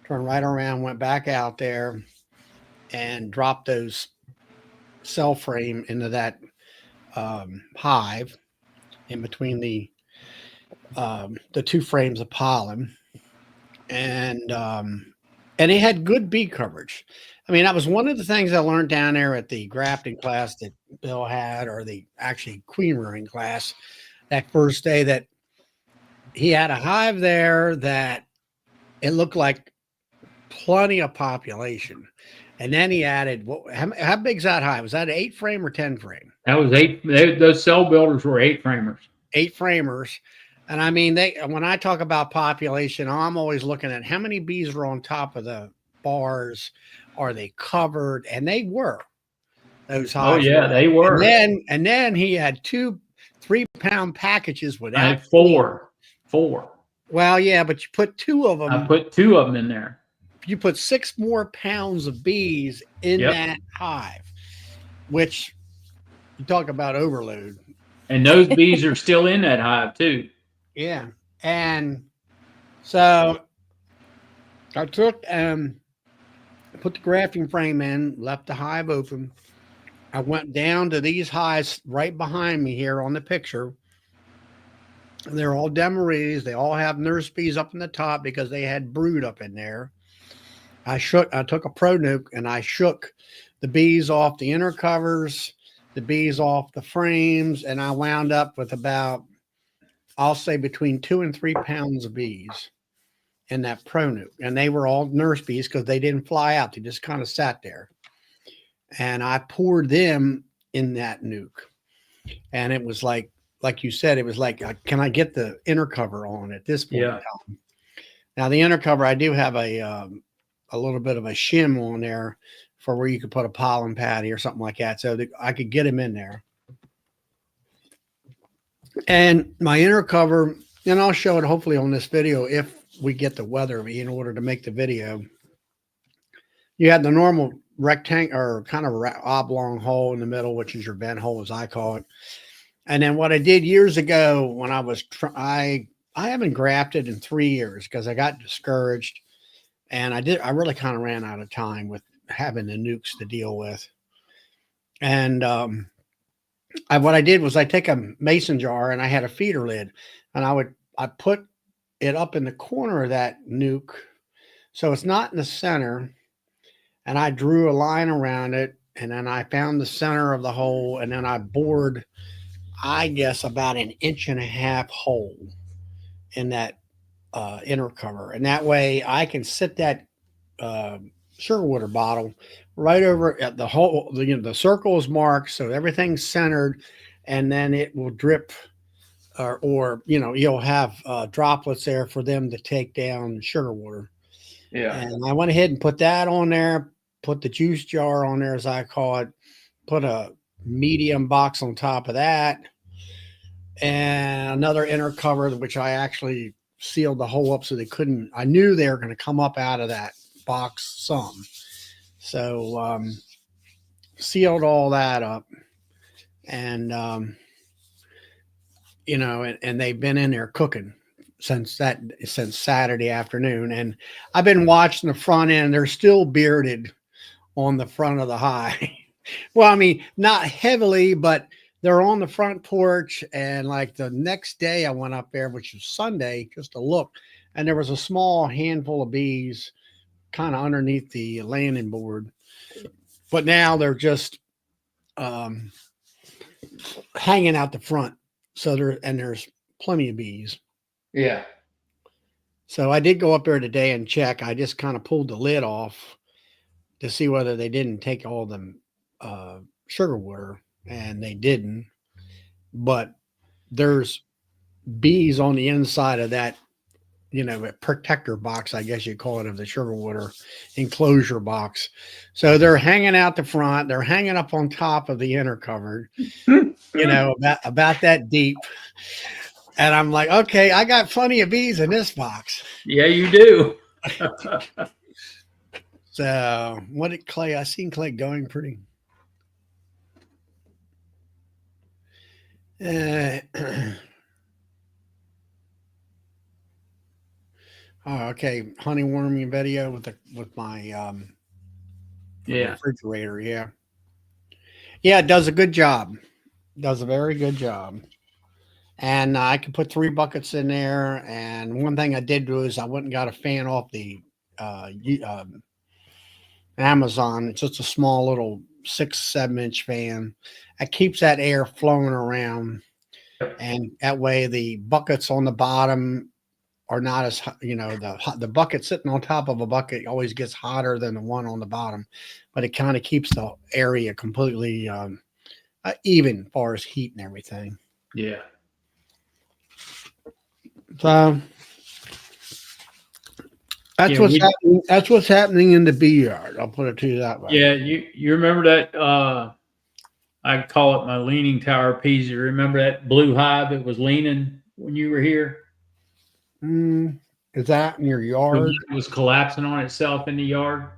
turned right around, went back out there, and dropped those cell frame into that hive in between the 2 frames of pollen, and it had good bee coverage. I mean, that was one of the things I learned down there at the grafting class that Bill had, or the actually queen rearing class, that first day, that he had a hive there that it looked like plenty of population. And then he added, how big's that hive? Was that an 8 frame or 10 frame? That was 8. Those cell builders were 8 framers. 8 framers. And I mean, when I talk about population, I'm always looking at how many bees are on top of the bars. Are they covered? And they were. Those hives. Oh yeah, they were. And then he had 2 3-pound packages without. I had 4. Well, yeah, but you put 2 of them. I put 2 of them in there. You put 6 more pounds of bees in that hive, which you talk about overload. And those bees are still in that hive too. Yeah. And so I took put the grafting frame in, left the hive open. I went down to these hives right behind me here on the picture. They're all Demarys. They all have nurse bees up in the top because they had brood up in there. I took a Pro Nuke and I shook the bees off the inner covers, the bees off the frames, and I wound up with about, I'll say, between 2 and 3 pounds of bees in that Pro Nuke. And they were all nurse bees because they didn't fly out. They just kind of sat there. And I poured them in that nuke. And it was like you said, it was like, can I get the inner cover on at this point in time? Now, the inner cover, I do have a little bit of a shim on there for where you could put a pollen patty or something like that, so that I could get them in there. And my inner cover, and I'll show it hopefully on this video if we get the weather in order to make the video. You had the normal rectangle or kind of oblong hole in the middle, which is your vent hole, as I call it. And then what I did years ago when I was, I haven't grafted in 3 years because I got discouraged. And I really kind of ran out of time with having the nukes to deal with. And what I did was I take a mason jar and I had a feeder lid, and I put it up in the corner of that nuke, so it's not in the center. And I drew a line around it, and then I found the center of the hole, and then I bored, I guess, about 1.5 inch hole in that inner cover. And that way I can sit that sugar water bottle right over at the hole. The circle is marked, so everything's centered, and then it will drip, or you'll have droplets there for them to take down sugar water. Yeah. And I went ahead and put that on there, put the juice jar on there, as I call it, put a medium box on top of that, and another inner cover, which I actually sealed the hole up so they couldn't. I knew they were going to come up out of that box some. So sealed all that up, and and they've been in there cooking since Saturday afternoon. And I've been watching the front end. They're still bearded on the front of the hive. Well, I mean, not heavily, but they're on the front porch. And like the next day I went up there, which was Sunday, just to look, and there was a small handful of bees kind of underneath the landing board. But now they're just hanging out the front. So there's plenty of bees. Yeah. So I did go up there today and check. I just kind of pulled the lid off to see whether they didn't take all the sugar water, and they didn't. But there's bees on the inside of that, a protector box, I guess you call it, of the sugar water enclosure box. So they're hanging out the front. They're hanging up on top of the inner cupboard, about that deep. And I'm like, okay, I got plenty of bees in this box. Yeah, you do. So what did Clay? I seen Clay going pretty. Oh, okay. Honey warming video with my refrigerator. Yeah. Yeah, it does a good job. Does a very good job. And I can put 3 buckets in there. And one thing I did do is I went and got a fan off the Amazon. It's just a small little 6-7 inch fan. It keeps that air flowing around, and that way the buckets on the bottom are not as the bucket sitting on top of a bucket always gets hotter than the one on the bottom, but it kind of keeps the area completely even as far as heat and everything. Yeah. So that's what's happening. That's what's happening in the bee yard. I'll put it to you that way. Yeah, you remember that? I call it my leaning tower piece. You remember that blue hive that was leaning when you were here? Is that in your yard? It was collapsing on itself in the yard.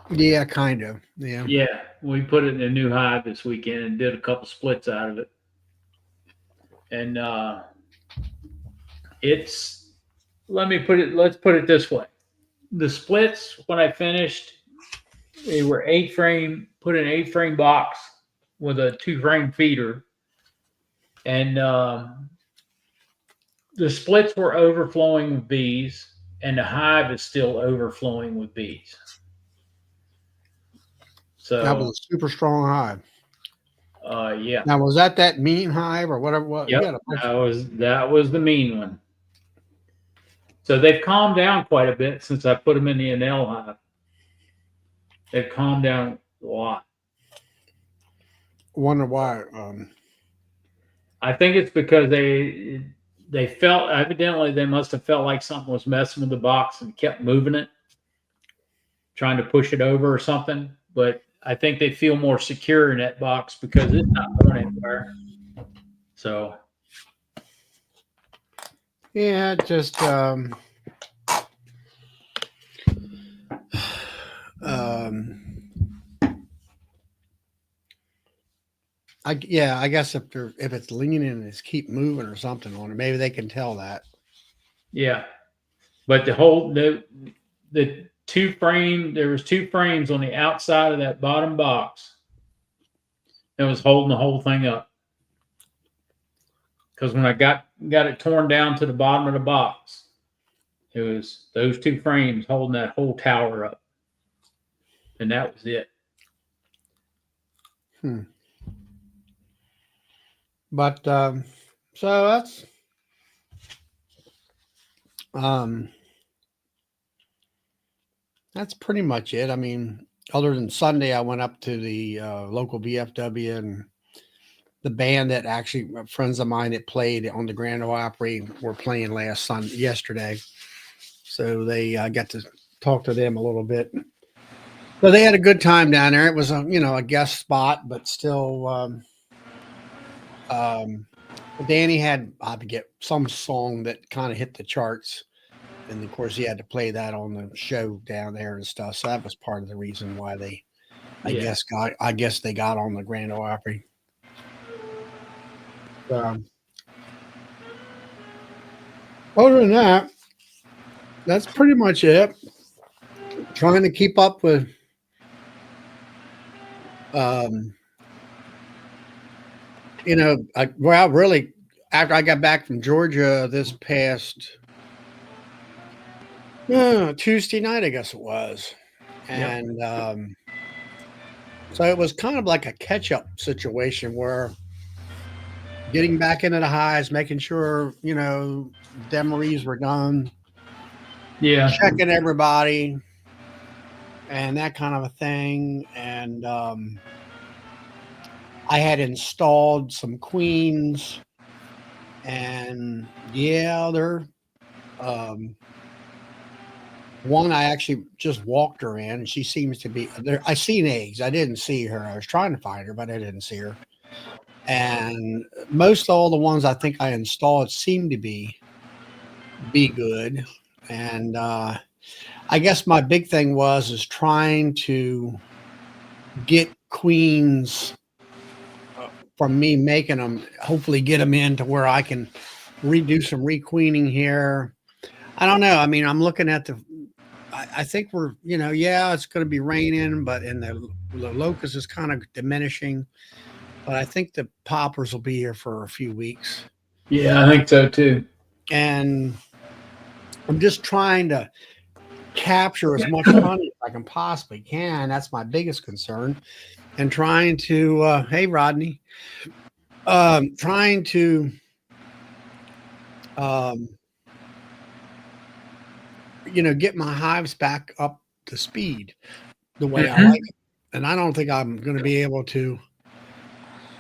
Yeah, kind of. Yeah. Yeah, we put it in a new hive this weekend and did a couple splits out of it. And let's put it this way. The splits, when I finished, they were 8-frame, put in an 8-frame box with a 2-frame feeder. And the splits were overflowing with bees, and the hive is still overflowing with bees. So that was a super strong hive. Yeah. Now, was that mean hive or whatever? Yep, that was the mean one. So they've calmed down quite a bit since I put them in the Enel hive. They've calmed down a lot. Wonder why? I think it's because they felt, evidently they must have felt like something was messing with the box and kept moving it, trying to push it over or something. But I think they feel more secure in that box because it's not going anywhere. So yeah, just I guess if it's leaning and it's keep moving or something on it, maybe they can tell that. Yeah, but the 2-frame, there was 2 frames on the outside of that bottom box that was holding the whole thing up. Because when I got it torn down to the bottom of the box, it was those 2 frames holding that whole tower up, and that was it. But so that's pretty much it. I mean, other than Sunday, I went up to the local VFW, and the band that actually friends of mine that played on the Grand Ole Opry were playing yesterday. So they got to talk to them a little bit. So they had a good time down there. It was a guest spot, but still Danny had to get some song that kind of hit the charts. And of course he had to play that on the show down there and stuff. So that was part of the reason why they I guess they got on the Grand Ole Opry. Other than that, that's pretty much it. Trying to keep up with really after I got back from Georgia this past Tuesday night, I guess it was. And so it was kind of like a catch-up situation where getting back into the hives, making sure, demories were done, Yeah. checking everybody and that kind of a thing. And I had installed some queens, and yeah, they're one I actually just walked her in, and she seems to be there. I seen eggs. I didn't see her. I was trying to find her, but I didn't see her. And most all the ones I think I installed seem to be good. And I guess my big thing is trying to get queens from me making them, hopefully get them in to where I can redo some requeening here. I don't know. I mean, I'm looking at I think we're, yeah, it's going to be raining, but the locust is kind of diminishing. But I think the poppers will be here for a few weeks. Yeah, I think so too. And I'm just trying to capture as much honey as I can possibly can. That's my biggest concern. And trying to, hey, Rodney, trying to, get my hives back up to speed the way I like it. And I don't think I'm going to be able to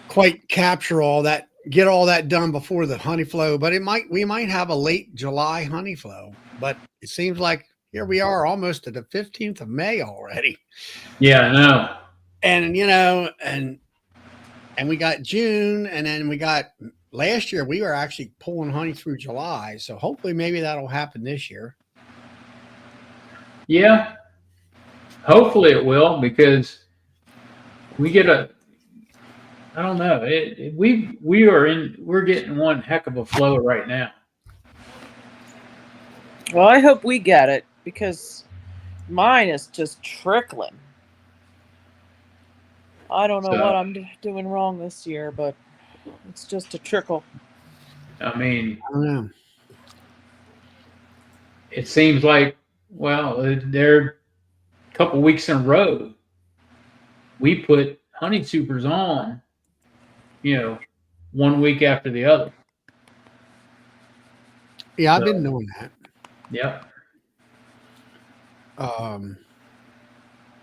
quite capture all that, get all that done before the honey flow, but we might have a late July honey flow, but it seems like here we are almost to the 15th of May already. Yeah, I know. And, and we got June, and then we got last year, we were actually pulling honey through July. So hopefully maybe that'll happen this year. Yeah. Hopefully it will, because we get I don't know. We're getting one heck of a flow right now. Well, I hope we get it, because mine is just trickling. I don't know what I'm doing wrong this year, but it's just a trickle. I mean, I don't know. It seems like, well, they're a couple weeks in a row. We put honey supers on, 1 week after the other. Yeah, I've been doing that. Yep.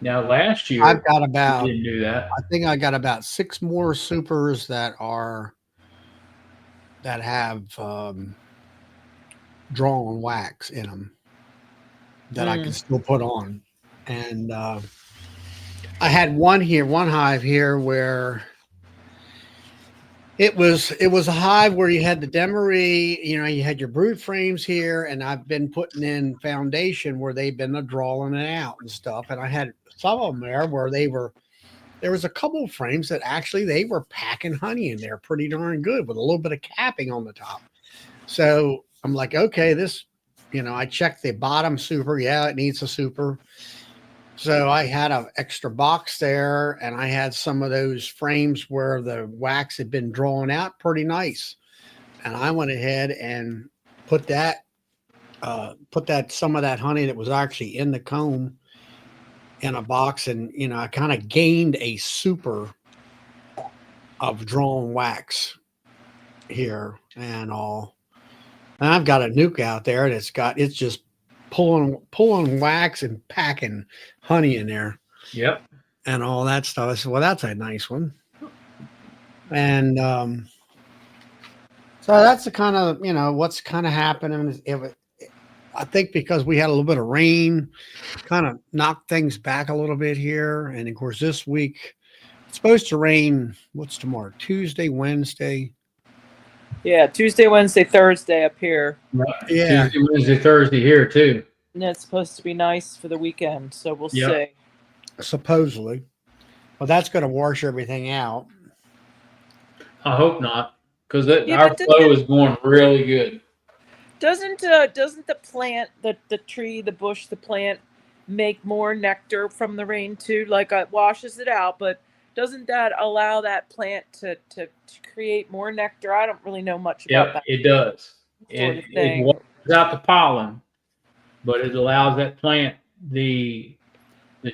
Now last year I've got about, we didn't do that. I think I got about 6 more supers that have drawn wax in them that I can still put on. And I had one hive here where it was a hive where you had the demery, you had your brood frames here, and I've been putting in foundation where they've been drawing it out and stuff. And I had some of them there where there was a couple of frames that actually they were packing honey in there pretty darn good with a little bit of capping on the top. So I'm like, okay, this, I checked the bottom super. Yeah, it needs a super. So I had an extra box there, and I had some of those frames where the wax had been drawn out pretty nice. And I went ahead and put some of that honey that was actually in the comb in a box, and I kind of gained a super of drawn wax here and all. And I've got a nuke out there that's it's just pulling wax and packing honey in there. Yep. And all that stuff. I said, well, that's a nice one. And so that's the kind of, what's kind of happening. I think because we had a little bit of rain, kind of knocked things back a little bit here. And of course, this week it's supposed to rain. What's tomorrow? Tuesday, Wednesday. Yeah, Tuesday, Wednesday, Thursday up here. Yeah, Tuesday, Wednesday, Thursday here too. And it's supposed to be nice for the weekend, so we'll see. Supposedly. Well, that's going to wash everything out. I hope not, because our flow is going really good. Doesn't the plant, the tree, the bush, the plant make more nectar from the rain too? Like it washes it out, but doesn't that allow that plant to create more nectar? I don't really know much about that. It does. It washes out the pollen, but it allows that plant the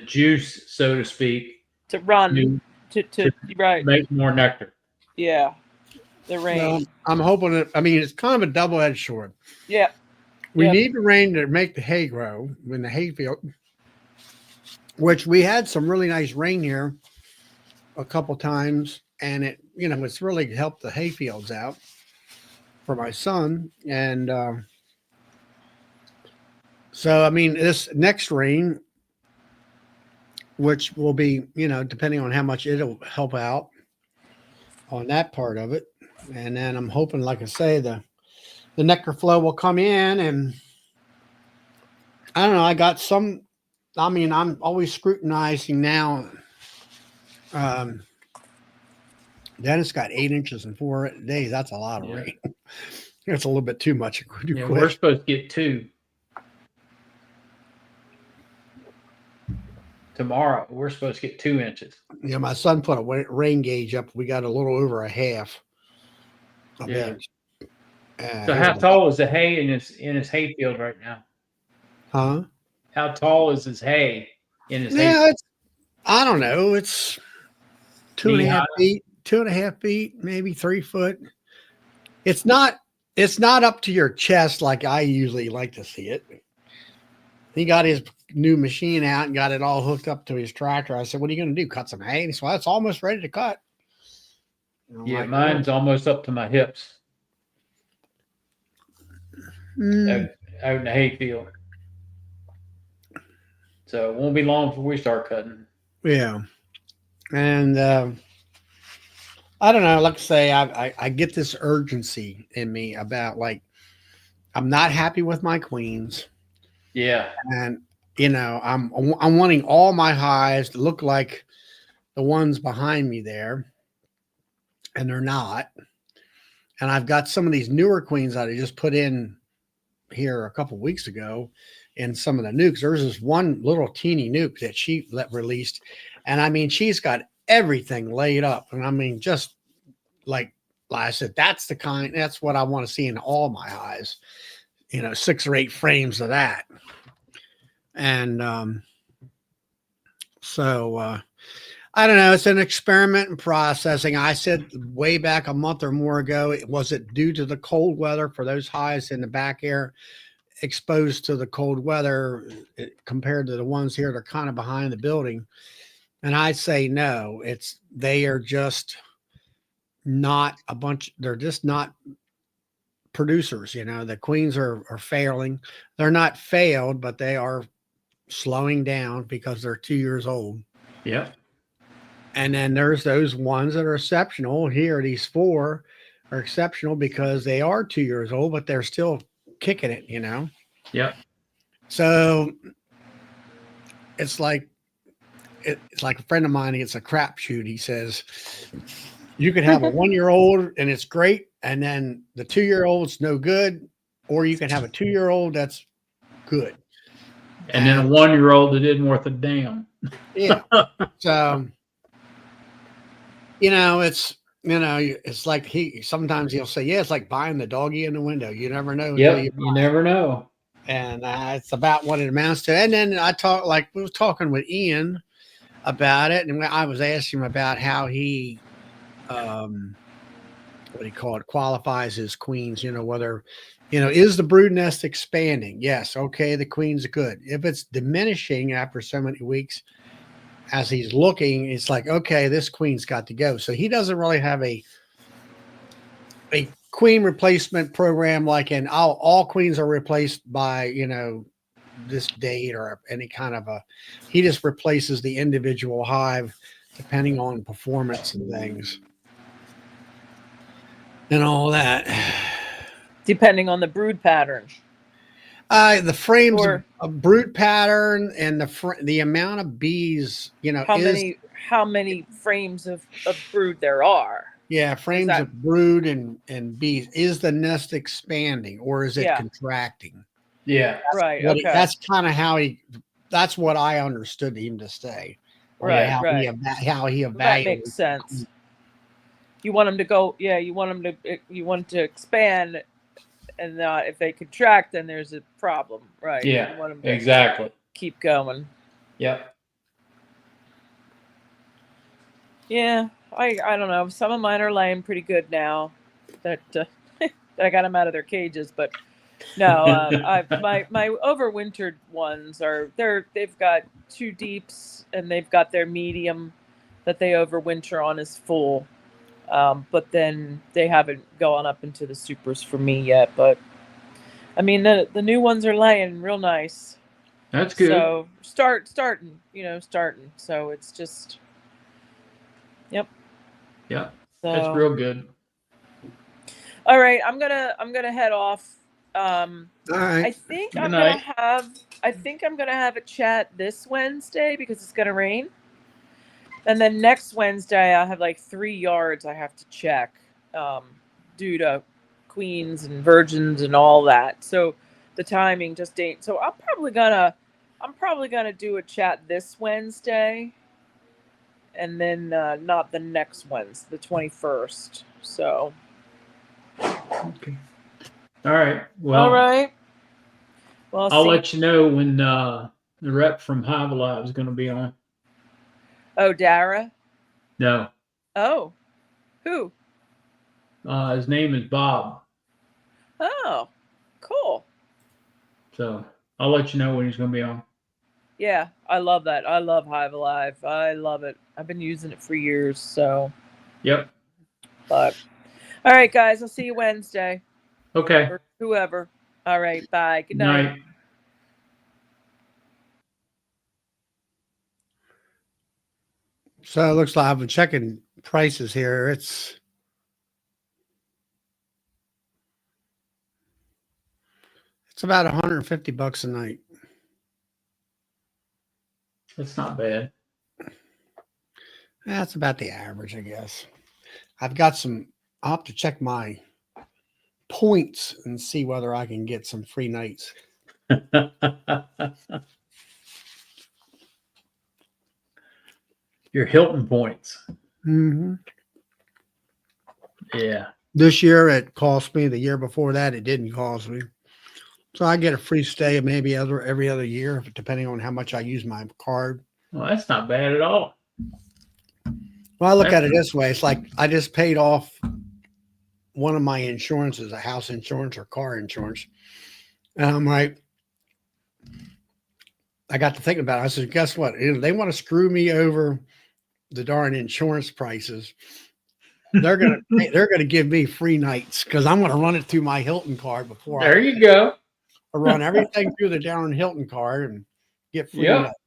juice, so to speak, to run to right, make more nectar. Yeah, the rain. Well, I'm hoping it's kind of a double-edged sword. Yeah. We Yep. need the rain to make the hay grow in the hay field, which we had some really nice rain here a couple times, and it's really helped the hay fields out for my son. And so, I mean, this next rain, which will be, depending on how much it'll help out on that part of it. And then I'm hoping, like I say, the nectar flow will come in, and I don't know. I'm always scrutinizing now. Dennis got 8 inches in 4 days. That's a lot of Yeah. rain. It's a little bit too much. Too Yeah, quick. we're supposed to get 2 tomorrow. We're supposed to get 2 inches. Yeah, my son put a rain gauge up. We got a little over a half of Yeah. inch. So how tall is the hay in his hay field right now? Huh? How tall is his hay in his hay Yeah, field? I don't know. It's 2.5 Knee-high? feet, 2.5 feet, maybe 3 foot. It's not up to your chest like I usually like to see it. He got his new machine out and got it all hooked up to his tractor. I said, "What are you going to do? Cut some hay?" And he said, "Well, it's almost ready to cut." And I'm Yeah, like, mine's almost up to my hips out in the hay field. So it won't be long before we start cutting. yeah. And I don't know. Like I say, I get this urgency in me about, like, I'm not happy with my queens, Yeah. and I'm wanting all my hives to look like the ones behind me there, and they're not. And I've got some of these newer queens that I just put in here a couple weeks ago in some of the nukes. There's this one little teeny nuke that she released, and I mean, she's got everything laid up, and I mean, just like I said, that's what I want to see in all my hives. 6 or 8 frames of that. And so I don't know. It's an experiment in processing. I said way back a month or more ago, was it due to the cold weather for those hives in the back air exposed to the cold weather compared to the ones here that are kind of behind the building? And I say no. They are just not a bunch. They're just not producers. The queens are failing. They're not failed, but they are slowing down because they're 2 years old. Yep. And then there's those ones that are exceptional. Here, these 4 are exceptional because they are 2 years old, but they're still kicking it, Yep. So it's like a friend of mine. It's a crapshoot. He says you could have a 1-year-old and it's great, and then the 2-year-old's no good, or you can have a 2-year-old that's good, And then a 1-year-old that isn't worth a damn. Yeah. So it's like sometimes he'll say, yeah, it's like buying the doggy in the window. You never know. Yep. You never know. And it's about what it amounts to. And then we were talking with Ian about it, and I was asking him about how he, what do you call it, qualifies his queens, whether, is the brood nest expanding? Yes. Okay. The queen's good. If it's diminishing after so many weeks, as he's looking, it's like, okay, this queen's got to go. So he doesn't really have a queen replacement program like in all queens are replaced by, this date or any kind of he just replaces the individual hive depending on performance and things and all that. Depending on the brood pattern. The frames of brood pattern and the amount of bees, how many frames of brood there are. Yeah, frames of brood and bees. Is the nest expanding or is it contracting? Yeah. Right. Okay. That's kind of that's what I understood him to say. Right. How right. He evaluates. That makes sense. You want them to go. Yeah. You want to expand, and if they contract, then there's a problem. Right. Yeah. You want them to exactly. keep going. Yep. Yeah. I don't know. Some of mine are laying pretty good now that I got them out of their cages, but No, my overwintered ones they've got 2 deeps and they've got their medium that they overwinter on is full. But then they haven't gone up into the supers for me yet. But I mean, the new ones are laying real nice. That's good. So starting. So it's just, yep. Yeah, So that's real good. all right, I'm gonna head off. All right. I think Good I'm night. gonna have a chat this Wednesday because it's gonna rain. And then next Wednesday, I have like 3 yards I have to check, due to queens and virgins and all that. So the timing just ain't. So I'm probably gonna do a chat this Wednesday, and then not the next Wednesday, the 21st. So Okay. All right. Well, all right. Well, I'll see. let you know when the rep from Hive Alive is going to be on. Oh, Dara. No, Oh, who? his name is Bob. Oh, cool. So I'll let you know when he's going to be on. Yeah, I love that. I love Hive Alive. I love it. I've been using it for years. So, Yep. but all right, guys. I'll see you Wednesday Okay. or whoever. All right. Bye. Good night. Night. So it looks like I've been checking prices here. It's about $150 a night. That's not bad. That's about the average, I guess. I'll have to check my points and see whether I can get some free nights. Your Hilton points. Mm-hmm. Yeah. This year it cost me. The year before that it didn't cost me. So I get a free stay maybe every other year, depending on how much I use my card. Well, that's not bad at all. Well, I look at it this way. It's like I just paid off one of my insurances, a house insurance or car insurance. And I'm like, I got to thinking about it. I said, guess what? If they want to screw me over the darn insurance prices, they're gonna give me free nights because I'm gonna run it through my Hilton card before There you go. I run everything through the darn Hilton card and get free Yep. nights.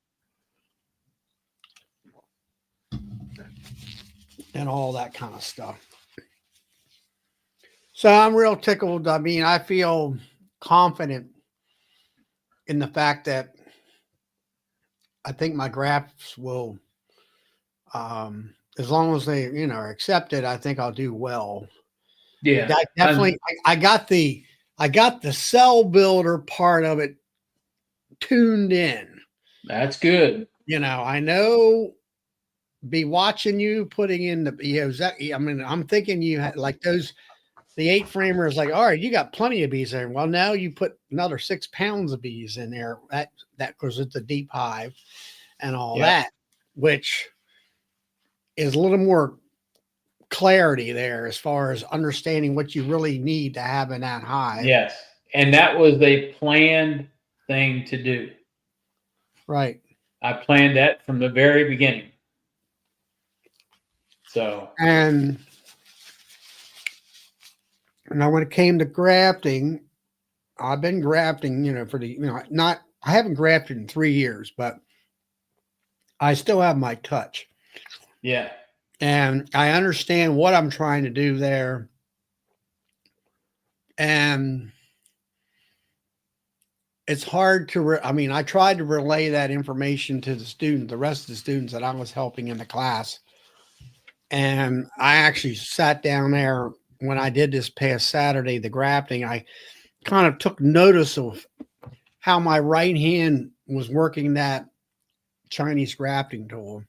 And all that kind of stuff. So I'm real tickled. I mean, I feel confident in the fact that I think my grafts will, as long as they, are accepted, I think I'll do well. Yeah. I definitely, I got the cell builder part of it tuned in. That's good. I know. Be watching you putting in the I'm thinking you had like those the 8-framer is like, all right, you got plenty of bees there. Well, now you put another 6 pounds of bees in there. That because it's a deep hive and all that, which is a little more clarity there as far as understanding what you really need to have in that hive. Yes. And that was a planned thing to do. Right. I planned that from the very beginning. So, and now when it came to grafting, I've been grafting, for the, I haven't grafted in 3 years, but I still have my touch. yeah. And I understand what I'm trying to do there. And it's hard to, I tried to relay that information to the rest of the students that I was helping in the class. And I actually sat down there when I did this past Saturday, the grafting, I kind of took notice of how my right hand was working that Chinese grafting tool.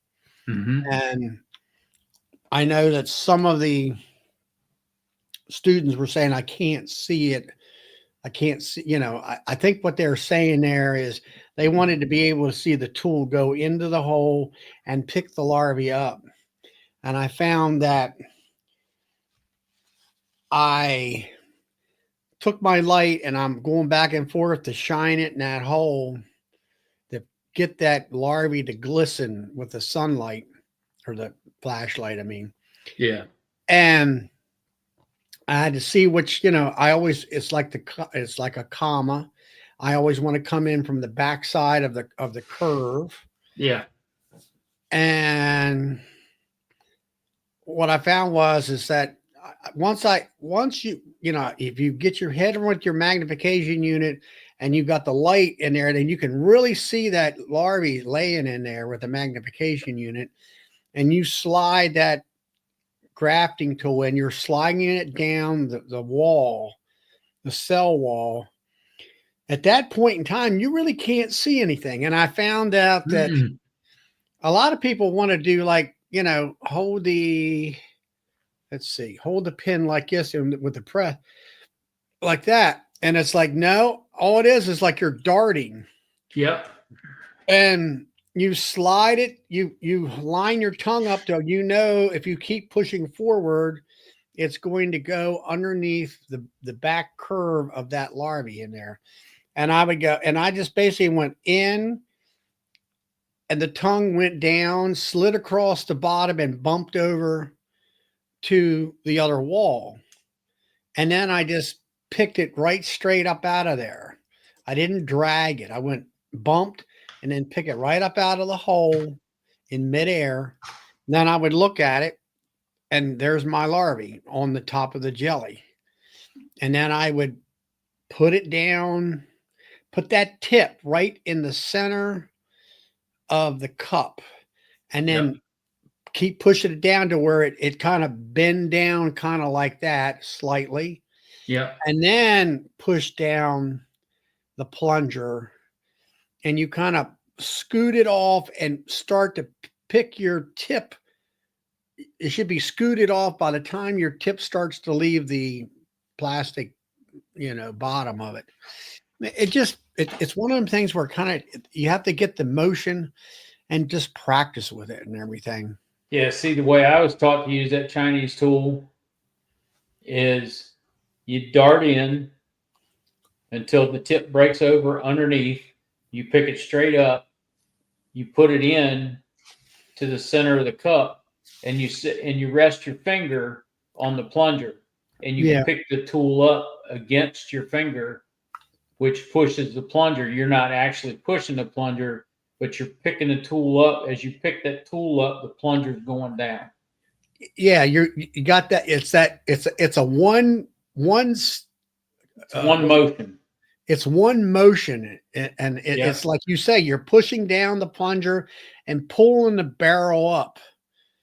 Mm-hmm. And I know that some of the students were saying, I can't see it. I can't see, I think what they're saying there is they wanted to be able to see the tool go into the hole and pick the larvae up. And I found that I took my light and I'm going back and forth to shine it in that hole to get that larvae to glisten with the sunlight or the flashlight, I mean. Yeah. And I had to see which, I always, it's like a comma. I always want to come in from the backside of the curve. Yeah. And what I found is that once you, if you get your head with your magnification unit and you got the light in there, then you can really see that larvae laying in there with the magnification unit, and you slide that grafting tool and you're sliding it down the wall, the cell wall. At that point in time, you really can't see anything. And I found out that a lot of people want to do hold the pin like this and with the press like that. And it's like, no, all it is like you're darting. Yep. And you slide it, you line your tongue up till if you keep pushing forward, it's going to go underneath the back curve of that larvae in there. And I would go, and I just basically went in, and the tongue went down, slid across the bottom, and bumped over to the other wall. And then I just picked it right straight up out of there. I didn't drag it. I went bumped and then pick it right up out of the hole in midair. Then I would look at it, and there's my larvae on the top of the jelly. And then I would put it down, put that tip right in the center of the cup, and then keep pushing it down to where it kind of bend down, kind of like that slightly. Yeah. And then push down the plunger, and you kind of scoot it off and start to pick your tip. It should be scooted off by the time your tip starts to leave the plastic, bottom of it. It's one of them things where you have to get the motion and just practice with it and everything. Yeah. See, the way I was taught to use that Chinese tool is you dart in until the tip breaks over underneath. You pick it straight up. You put it in to the center of the cup, and you sit and you rest your finger on the plunger, and you can pick the tool up against your finger, which pushes the plunger. You're not actually pushing the plunger, but you're picking the tool up. As you pick that tool up, the plunger's going down. Yeah, you got that. It's a one motion. It's one motion, and it's like you say, you're pushing down the plunger and pulling the barrel up.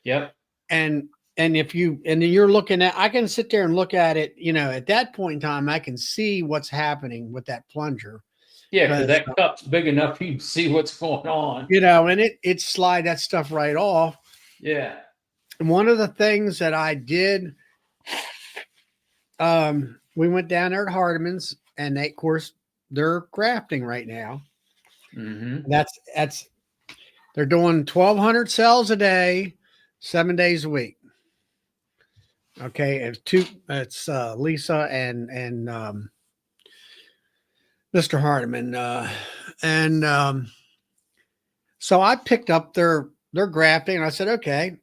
Yep. And then you're looking at, I can sit there and look at it, at that point in time, I can see what's happening with that plunger. Yeah, because that cup's big enough you can see what's going on. And it slide that stuff right off. Yeah. And one of the things that I did, we went down there at Hardeman's, and they, of course, they're grafting right now. Mm-hmm. They're doing 1,200 cells a day, 7 days a week. Okay, it's Lisa and Mr. Hardeman, so I picked up their grafting, and I said, okay,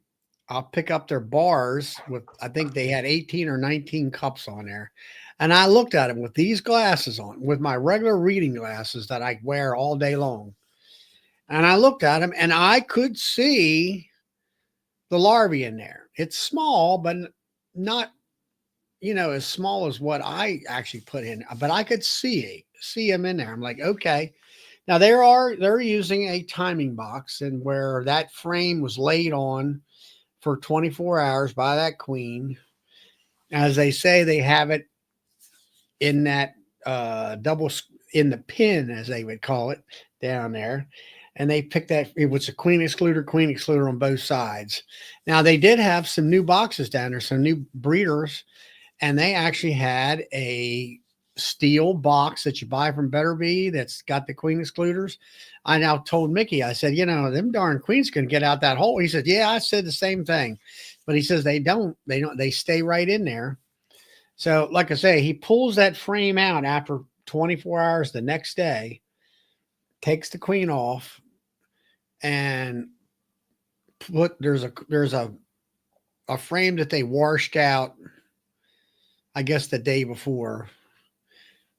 I'll pick up their bars with, I think they had 18 or 19 cups on there. And I looked at them with these glasses on, with my regular reading glasses that I wear all day long. And I looked at them, and I could see the larvae in there. It's small, but not, as small as what I actually put in, but I could see them in there. I'm like, okay. Now they're using a timing box, and where that frame was laid on for 24 hours by that queen. As they say, they have it in that in the pin, as they would call it, down there. And they picked that, it was a queen excluder on both sides. Now they did have some new boxes down there, some new breeders, and they actually had a steel box that you buy from Better Bee that's got the queen excluders. I now told Mickey, I said, them darn queens can get out that hole. He said, yeah, I said the same thing. But he says they don't, they stay right in there. So, like I say, he pulls that frame out after 24 hours the next day, takes the queen off, and there's a frame that they washed out, I guess the day before,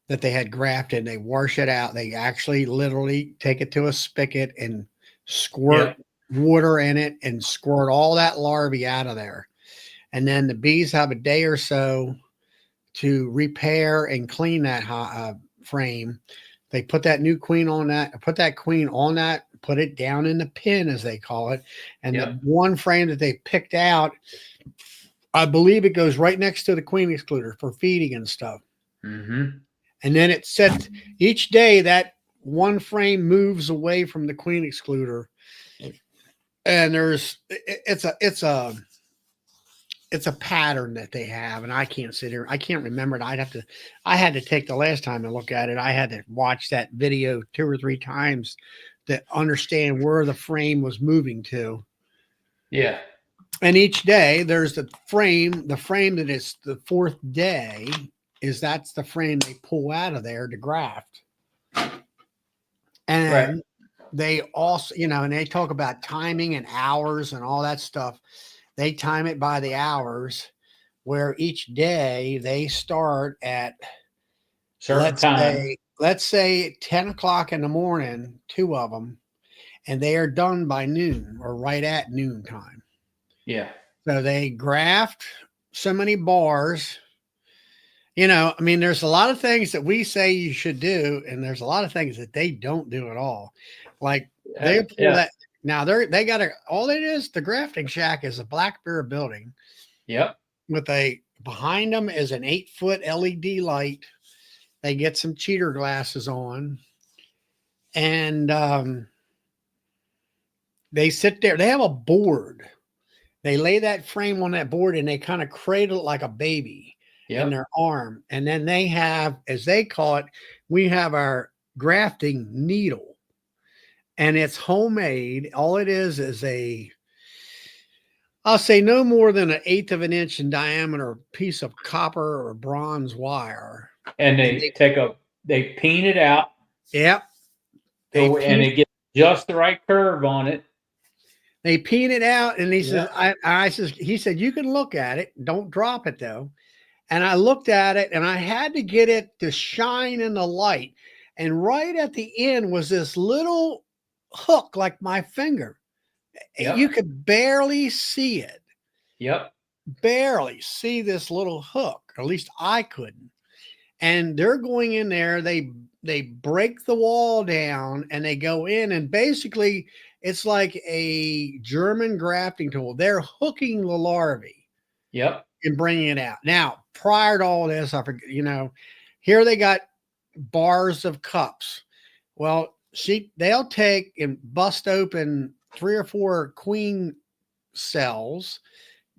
that they had grafted. They wash it out. They actually literally take it to a spigot and squirt water in it and squirt all that larvae out of there. And then the bees have a day or so to repair and clean that frame. They put that new queen on that, put it down in the pin, as they call it. And the one frame that they picked out, I believe it goes right next to the queen excluder for feeding and stuff. Mm-hmm. And then it said each day that one frame moves away from the queen excluder. And it's a pattern that they have, and I can't sit here. I can't remember it. I had to take the last time to look at it. I had to watch that video 2 or 3 times to understand where the frame was moving to. Yeah. And each day there's the frame that is the 4th day that's the frame they pull out of there to graft. And they also, and they talk about timing and hours and all that stuff. They time it by the hours, where each day they start at certain time. Let's say 10 o'clock in the morning, 2 of them, and they are done by noon or right at noon time. Yeah. So they graft so many bars. There's a lot of things that we say you should do, and there's a lot of things that they don't do at all. Like they pull that. Now they got all it is. The grafting shack is a black bear building. Yep. With behind them is an 8-foot LED light. They get some cheater glasses on, and they sit there. They have a board. They lay that frame on that board, and they kind of cradle it like a baby in their arm. And then they have, as they call it, we have our grafting needle, and it's homemade. All it is I'll say no more than 1/8 of an inch in diameter piece of copper or bronze wire. And they peen it out. Yep. And it gets just the right curve on it. They peen it out, and he says, he said, you can look at it. Don't drop it though. And I looked at it, and I had to get it to shine in the light. And right at the end was this little hook like my finger. Yep. You could barely see it. Yep. Barely see this little hook. Or at least I couldn't. And they're going in there. They break the wall down, and they go in, and basically it's like a German grafting tool. They're hooking the larvae. Yep. And bringing it out. Now, prior to all this, I forget, here they got bars of cups. Well, they'll take and bust open 3 or 4 queen cells,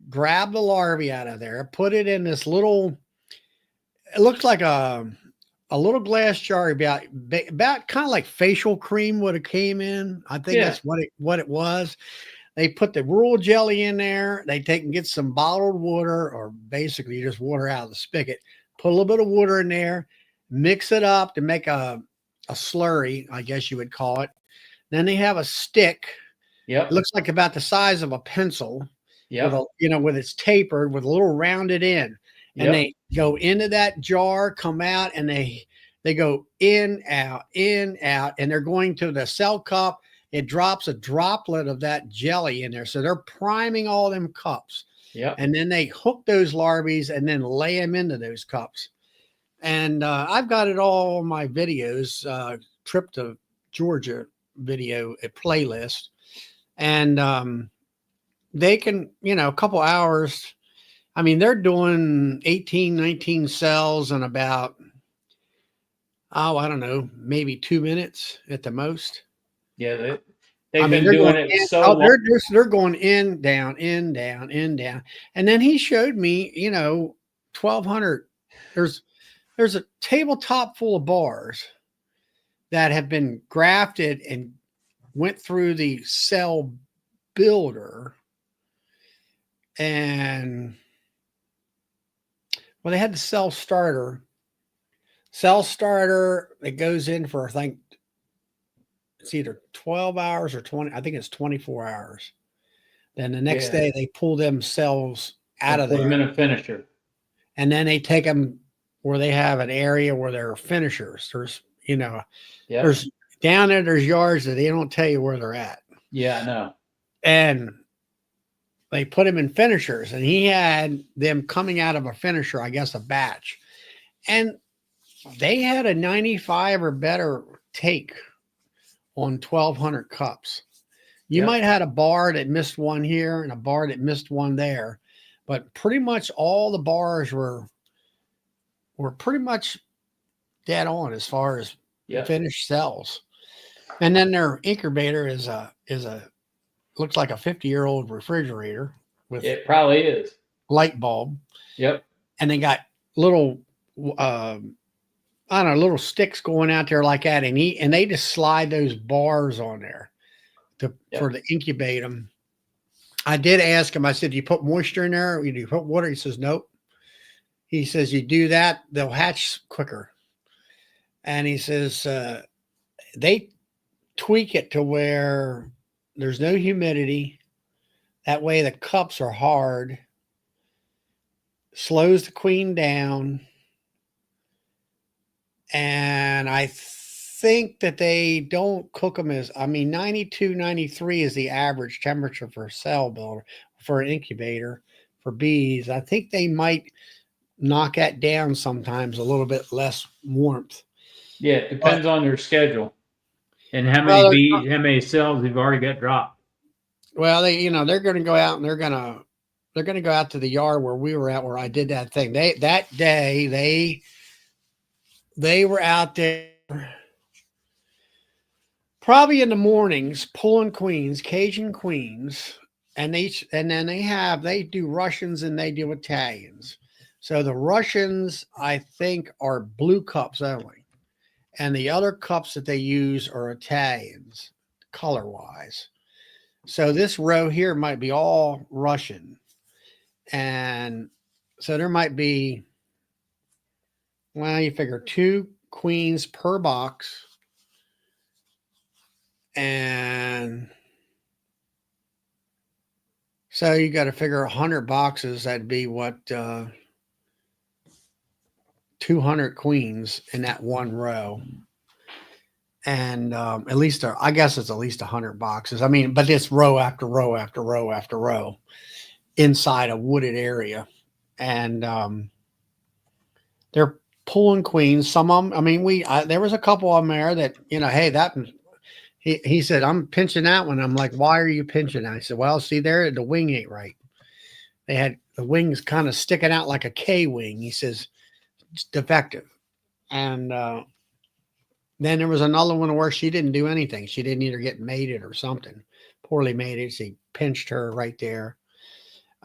grab the larvae out of there, put it in this little, it looks like a little glass jar about kind of like facial cream would have came in. I think that's what it was. They put the rural jelly in there. They take and get some bottled water, or basically just water out of the spigot, put a little bit of water in there, mix it up to make a slurry, I guess you would call it. Then they have a stick. Yep. It looks like about the size of a pencil. Yep. With it's tapered with a little rounded end. And they go into that jar, come out, and they go in, out, and they're going to the cell cup. It drops a droplet of that jelly in there. So they're priming all them cups. Yeah. And then they hook those larvae and then lay them into those cups. And I've got it all on my videos, trip to Georgia video, a playlist. And they can, a couple hours. I mean, they're doing 18, 19 cells in about, I don't know, maybe 2 minutes at the most. Yeah, they've been doing it so long. They're going in, down, in, down, in, down. And then he showed me, 1,200. There's a tabletop full of bars that have been grafted and went through the cell builder. And Well, they had the cell starter. Cell starter that goes in for, I think it's either 12 hours or 20. I think it's 24 hours. Then the next Yeah. day they pull them cells out And of put them there, in a finisher. and then they take them where they have an area where they're finishers. There's, Yeah. there's down there, there's yards that they don't tell you where they're at. Yeah, I know. And they put him in finishers, and he had them coming out of a finisher, I guess a batch. And they had a 95 or better take on 1,200 cups. You might have had a bar that missed one here and a bar that missed one there, but pretty much all the bars were pretty much dead on as far as finished cells. And then their incubator is a looks like a 50-year-old refrigerator with It probably is. light bulb. Yep. And they got little I don't know, little sticks going out there like that, and they just slide those bars on there for the incubate them. I did ask him, I said, do you put moisture in there? Or do you put water? He says, nope. He says, you do that, they'll hatch quicker. And he says, they tweak it to where there's no humidity. That way the cups are hard, slows the queen down. And I think that they don't cook them 92, 93 is the average temperature for a cell builder, for an incubator, for bees. I think they might knock that down sometimes, a little bit less warmth. Yeah, it depends on their schedule and how many bees, how many cells they've already got dropped. Well, they're going to go out and they're going to go out to the yard where we were at, where I did that thing. That day they were out there probably in the mornings pulling queens, caging queens, and then they do Russians and they do Italians. So the Russians, I think, are blue cups only, and the other cups that they use are Italians, color wise. So this row here might be all Russian, and so there might be, well, you figure 2 queens per box. And so you got to figure 100 boxes. That'd be what, 200 queens in that one row. And at least, I guess it's at least 100 boxes. I mean, but it's row after row after row after row inside a wooded area. And they're pulling queens. Some of them, I mean, there was a couple of them there that, hey, that he said, I'm pinching that one. I'm like, why are you pinching that? I said, well, see there, the wing ain't right. They had the wings kind of sticking out like a K wing. He says, it's defective. And then there was another one where she didn't do anything. She didn't either get mated or something. Poorly mated. So he pinched her right there.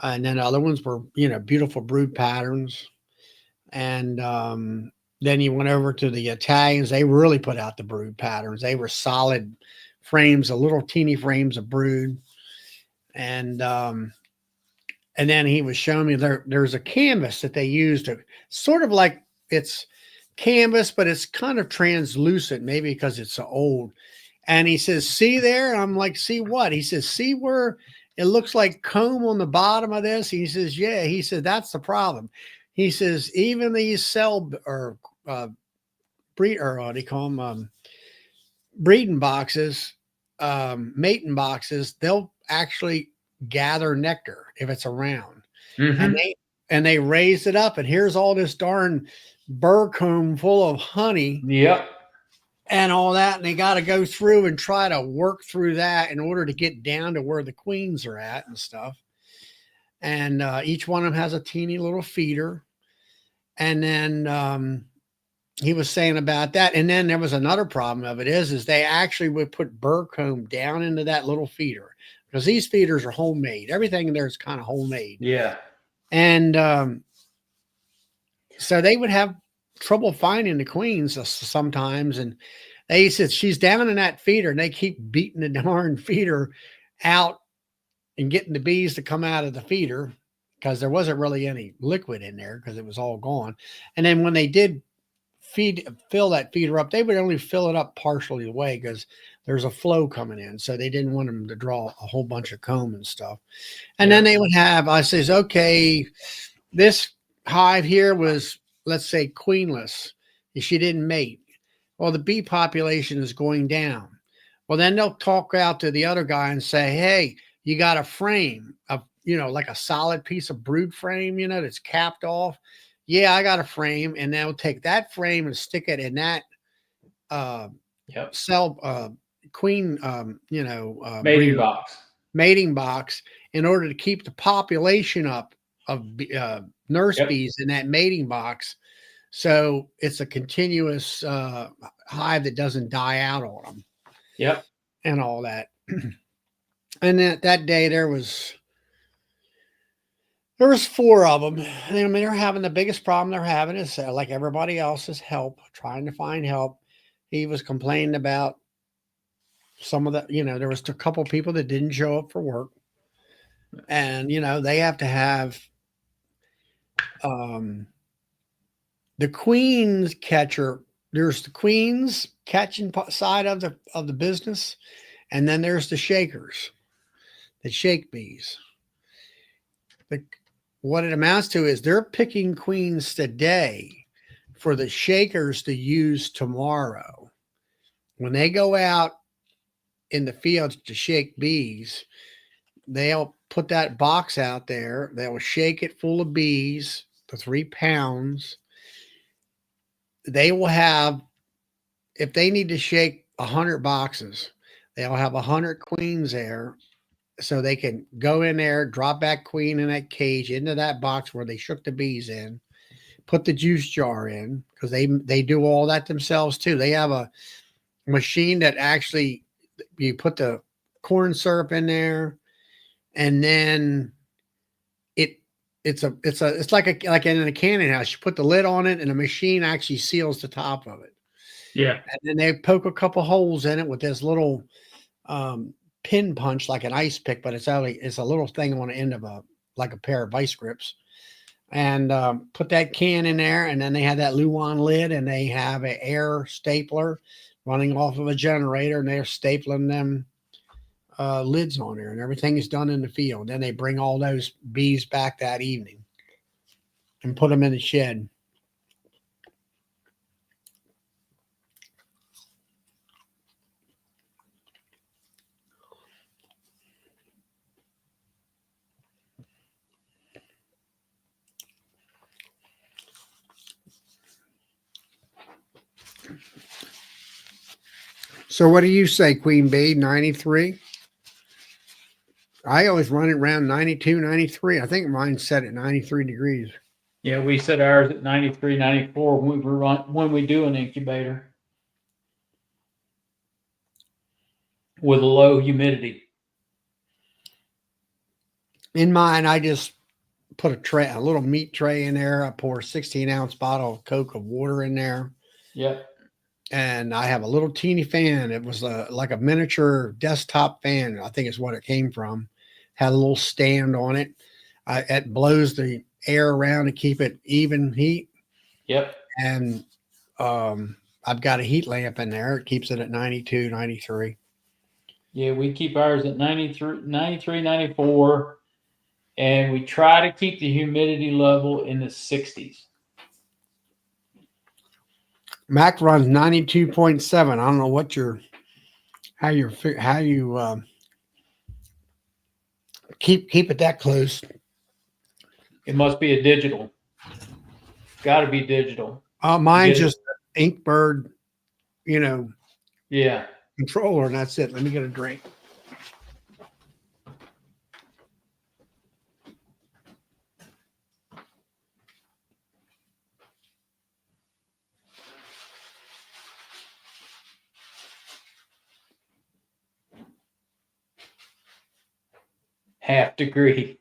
And then other ones were, beautiful brood patterns. And then he went over to the Italians. They really put out the brood patterns. They were solid frames, little teeny frames of brood. And then he was showing me there's a canvas that they use to sort of like, it's canvas, but it's kind of translucent, maybe because it's so old. And he says, see there? I'm like, see what? He says, see where it looks like comb on the bottom of this? He says, yeah. He said, that's the problem. He says, even these cell or breed, or what do you call them? Breeding boxes, mating boxes, they'll actually gather nectar if it's around. Mm-hmm. And they raise it up, and here's all this darn burr comb full of honey. Yep. And all that. And they got to go through and try to work through that in order to get down to where the queens are at and stuff. And each one of them has a teeny little feeder. And then he was saying about that. And then there was another problem of it is they actually would put burr comb down into that little feeder, because these feeders are homemade. Everything in there is kind of homemade. Yeah. And so they would have trouble finding the queens sometimes. And they said, she's down in that feeder, and they keep beating the darn feeder out and getting the bees to come out of the feeder. because there wasn't really any liquid in there because it was all gone. And then when they did fill that feeder up, they would only fill it up partially away because there's a flow coming in. So they didn't want them to draw a whole bunch of comb and stuff. And then they would have, I says, okay, this hive here was, let's say, queenless. She didn't mate. Well, the bee population is going down. Well, then they'll talk out to the other guy and say, hey, you got a frame of, like a solid piece of brood frame, that's capped off. Yeah, I got a frame. And they'll take that frame and stick it in that cell queen, mating box in order to keep the population up of nurse bees in that mating box. So it's a continuous hive that doesn't die out on them. Yep. And all that. And that day there was 4 of them. I mean, they're having the biggest problem they're having is like everybody else's help, trying to find help. He was complaining about some of the, there was a couple people that didn't show up for work. And, they have to have the queen's catcher. There's the queen's catching side of the business. And then there's the shakers that shake bees. What it amounts to is they're picking queens today for the shakers to use tomorrow. When they go out in the fields to shake bees, they'll put that box out there. They'll shake it full of bees, the 3 pounds. They will have, if they need to shake 100 boxes, they'll have 100 queens there. So they can go in there, drop that queen in that cage into that box where they shook the bees in, put the juice jar in, because they do all that themselves too. They have a machine that actually, you put the corn syrup in there, and then it's like in a canning house. You put the lid on it, and the machine actually seals the top of it. Yeah. And then they poke a couple holes in it with this little pin punch, like an ice pick, but it's a little thing on the end of like a pair of vice grips, and put that can in there. And then they have that Luan lid, and they have an air stapler running off of a generator, and they're stapling them lids on there, and everything is done in the field. Then they bring all those bees back that evening and put them in the shed. So what do you say, Queen Bee? 93? I always run it around 92, 93. I think mine's set at 93 degrees. Yeah, we set ours at 93, 94 when we do an incubator with a low humidity. In mine, I just put a little meat tray in there. I pour a 16-ounce bottle of Coke of water in there. Yep. And I have a little teeny fan. It was like a miniature desktop fan, I think is what it came from. Had a little stand on it. It blows the air around to keep it even heat. Yep. And I've got a heat lamp in there. It keeps it at 92, 93. Yeah, we keep ours at 93, 94, and we try to keep the humidity level in the 60s. Mac runs 92.7. I don't know how you keep it that close. It must be a digital. Got to be digital. Mine's just Inkbird, Yeah. controller, and that's it. Let me get a drink. Half degree.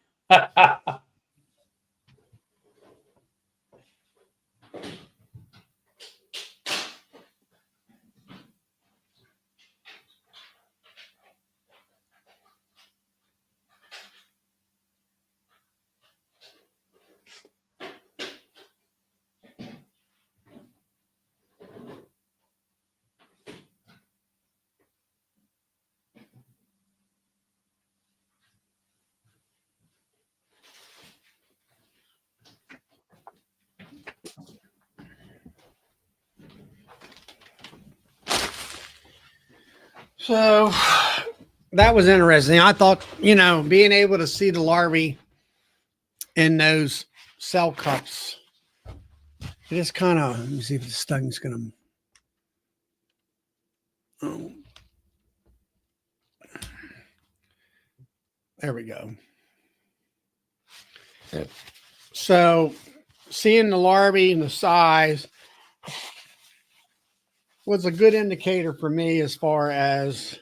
So that was interesting. I thought, being able to see the larvae in those cell cups, it is kind of, let me see if the stung's going to, oh, there we go. So seeing the larvae and the size was a good indicator for me as far as,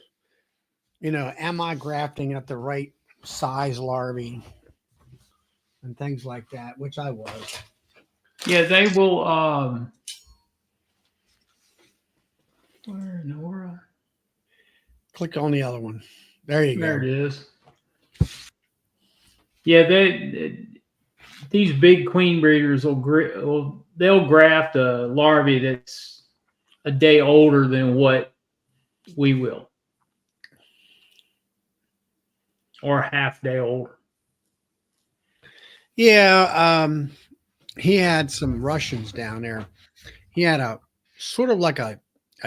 am I grafting at the right size larvae and things like that, which I was. Yeah, they will. Where, Nora? Click on the other one. There you There go. it is. Yeah, these big queen breeders they'll graft a larvae that's a day older than what we will, or a half day older. Yeah, he had some Russians down there. He had a sort of like a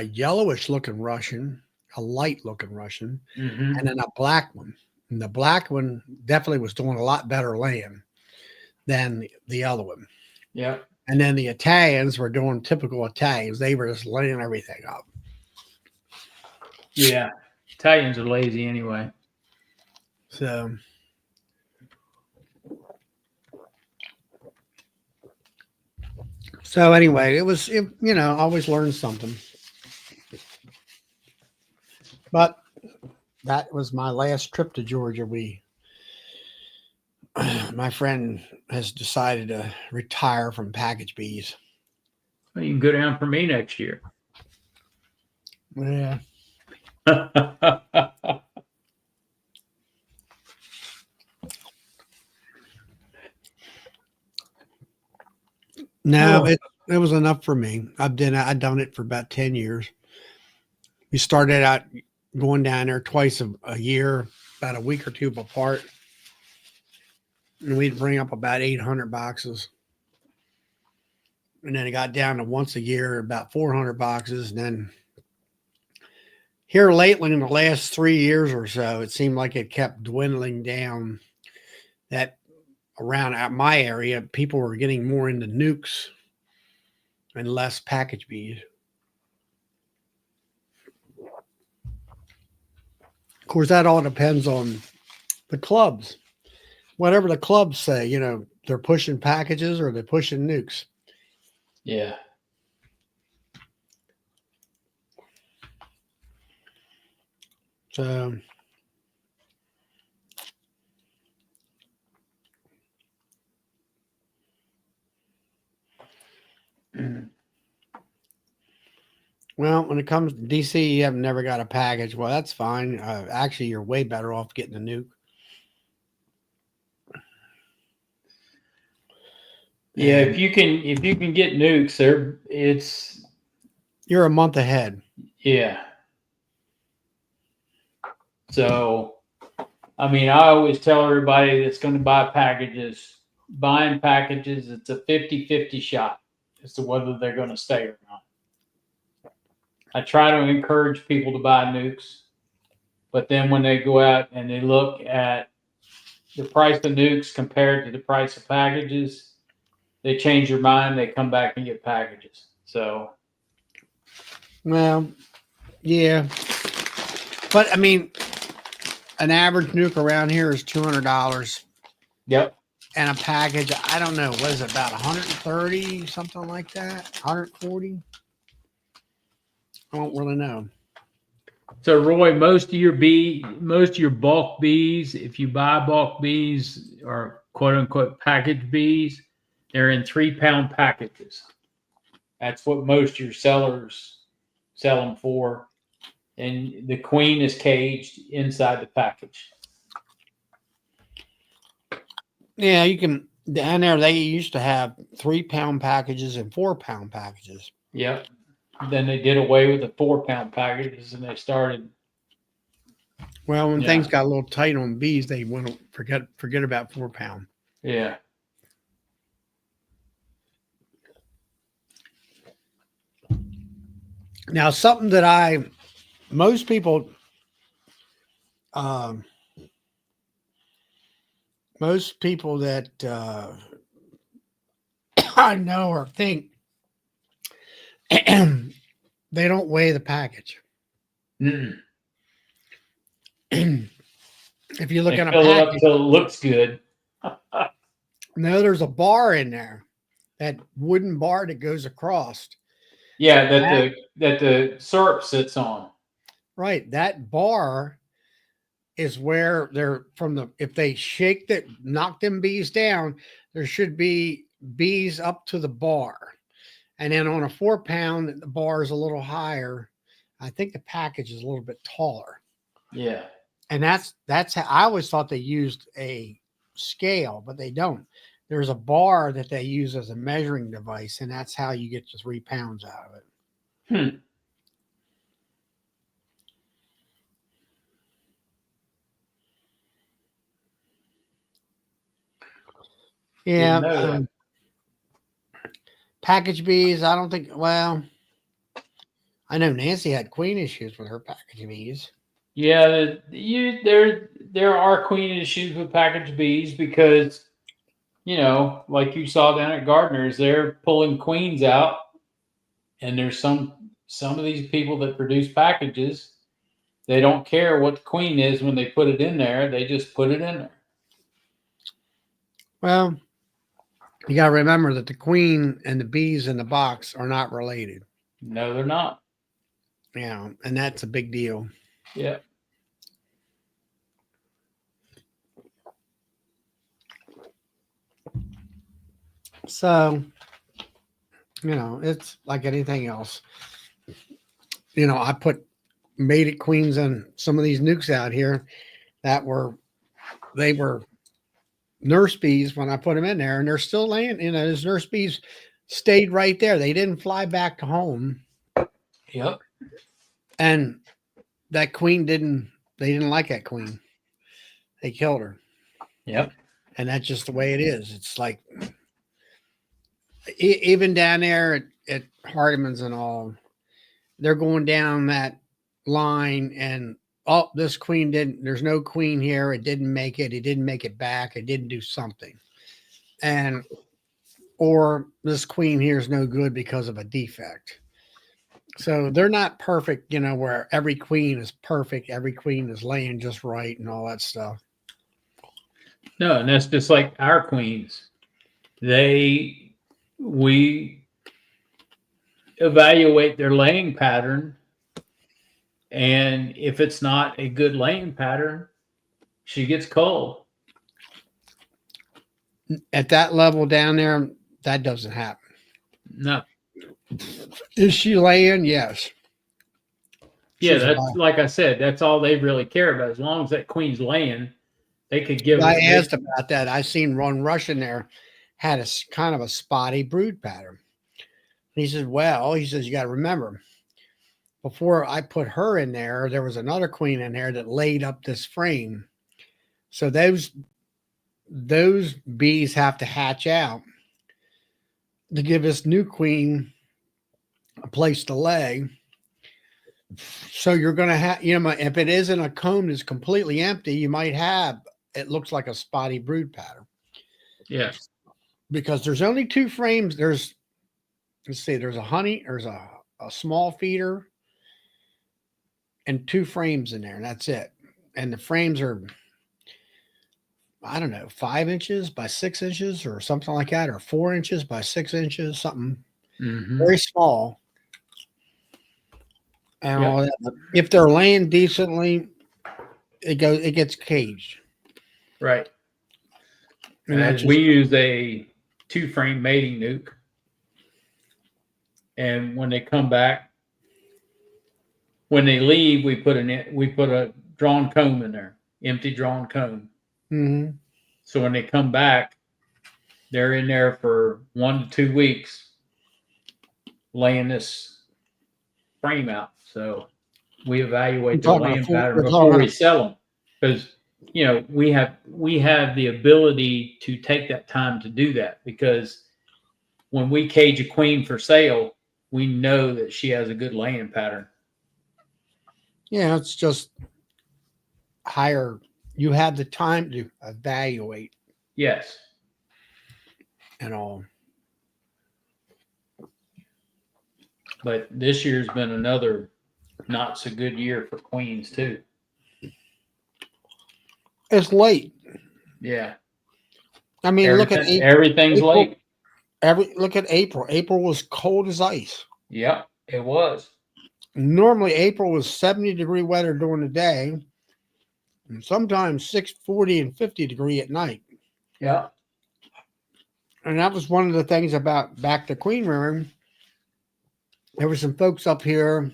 yellowish looking Russian, a light looking Russian, Mm-hmm. and then a black one. And the black one definitely was doing a lot better laying than the other one. Yeah. And then the Italians were doing typical Italians. They were just laying everything up. Yeah. Italians are lazy anyway. So anyway, I always learn something. But that was my last trip to Georgia. My friend has decided to retire from package bees. Well, you can go down for me next year. Yeah. No, it was enough for me. I've done it for about 10 years. We started out going down there twice a year, about a week or two apart. And we'd bring up about 800 boxes. And then it got down to once a year, about 400 boxes. And then here lately, in the last 3 years or so, it seemed like it kept dwindling down. That around at my area, people were getting more into nukes and less package bees. Of course, that all depends on the clubs. Whatever the clubs say, they're pushing packages or they're pushing nukes. Yeah. So, well, when it comes to DC, you have never got a package. Well, that's fine. Actually, you're way better off getting a nuke. Yeah, if you can get nukes, you're a month ahead. Yeah. So, I mean, I always tell everybody that's going to buy packages, buying packages, it's a 50-50 shot as to whether they're going to stay or not. I try to encourage people to buy nukes, but then when they go out and they look at the price of nukes compared to the price of packages, they change their mind. They come back and get packages. So, well, yeah, but I mean, an average nuke around here is $200. Yep. And a package, I don't know, what is it, about 130, something like that? 140? I don't really know. So Roy, most of your bulk bees, if you buy bulk bees or quote unquote package bees, they're in 3-pound packages. That's what most of your sellers sell them for. And the queen is caged inside the package. Yeah, you can, down there, they used to have 3-pound packages and 4-pound packages. Yep. Then they did away with the 4-pound packages and they started. Well, when things got a little tight on bees, they went forget about 4-pound. Yeah. Now, something that most people most people that I know or think they don't weigh the package. Mm. If you look They at a fill it up package, till it looks good. no, there's a bar in there, that wooden bar that goes across. Yeah, that the syrup sits on. Right, that bar is where they're from the. If they shake that, knock them bees down, there should be bees up to the bar. And then on a 4-pound, the bar is a little higher. I think the package is a little bit taller. Yeah. And that's how I always thought they used a scale, but they don't. There's a bar that they use as a measuring device, and that's how you get the 3 pounds out of it. Hmm. Yeah. Didn't know that. Package bees, I don't think, well, I know Nancy had queen issues with her package bees. Yeah, there are queen issues with package bees because like you saw down at Gardner's, they're pulling queens out, and there's some of these people that produce packages. They don't care what the queen is when they put it in there. They just put it in there. Well, you got to remember that the queen and the bees in the box are not related. No, they're not. And that's a big deal. Yeah. So, it's like anything else. I put mated queens on some of these nukes out here that they were nurse bees when I put them in there, and they're still laying. Those nurse bees stayed right there. They didn't fly back to home. Yep. And that queen they didn't like that queen. They killed her. Yep. And that's just the way it is. It's like, even down there at Hardeman's and all, they're going down that line, and this queen there's no queen here. It didn't make it. It didn't make it back. It didn't do something. Or this queen here is no good because of a defect. So they're not perfect, where every queen is perfect. Every queen is laying just right and all that stuff. No, and that's just like our queens. We evaluate their laying pattern, and if it's not a good laying pattern, she gets culled. At that level down there, that doesn't happen. No. Is she laying? Yes. Yeah, that's like I said, that's all they really care about. As long as that queen's laying, they could give. I asked about that. I seen Ron Rush in there had a kind of a spotty brood pattern. He says, you got to remember, before I put her in there, there was another queen in there that laid up this frame. So those bees have to hatch out to give this new queen a place to lay. So you're going to have, if it isn't a comb that's completely empty, you might have, it looks like a spotty brood pattern. Yeah. Because there's only 2 frames. There's a small feeder and 2 frames in there, and that's it. And the frames are, I don't know, 5 inches by 6 inches or something like that, or 4 inches by 6 inches, something very small. And all that. If they're laying decently, it gets caged. Right. And we use a 2-frame mating nuke. And when they come back, when they leave, we put a drawn comb in there, empty drawn comb. Mm-hmm. So when they come back, they're in there for 1 to 2 weeks, laying this frame out. So we evaluate the laying pattern before we sell them, because we have the ability to take that time to do that, because when we cage a queen for sale, we know that she has a good laying pattern. Yeah, it's just, higher, you have the time to evaluate Yes. and all. But this year's been another not so good year for queens too. It's late. Yeah. I mean, look at Everything's April. late. Look at April. April was cold as ice. Yep, it was. Normally, April was 70-degree weather during the day, and sometimes 40 and 50-degree at night. Yeah. And that was one of the things about back to Queen Room. There were some folks up here.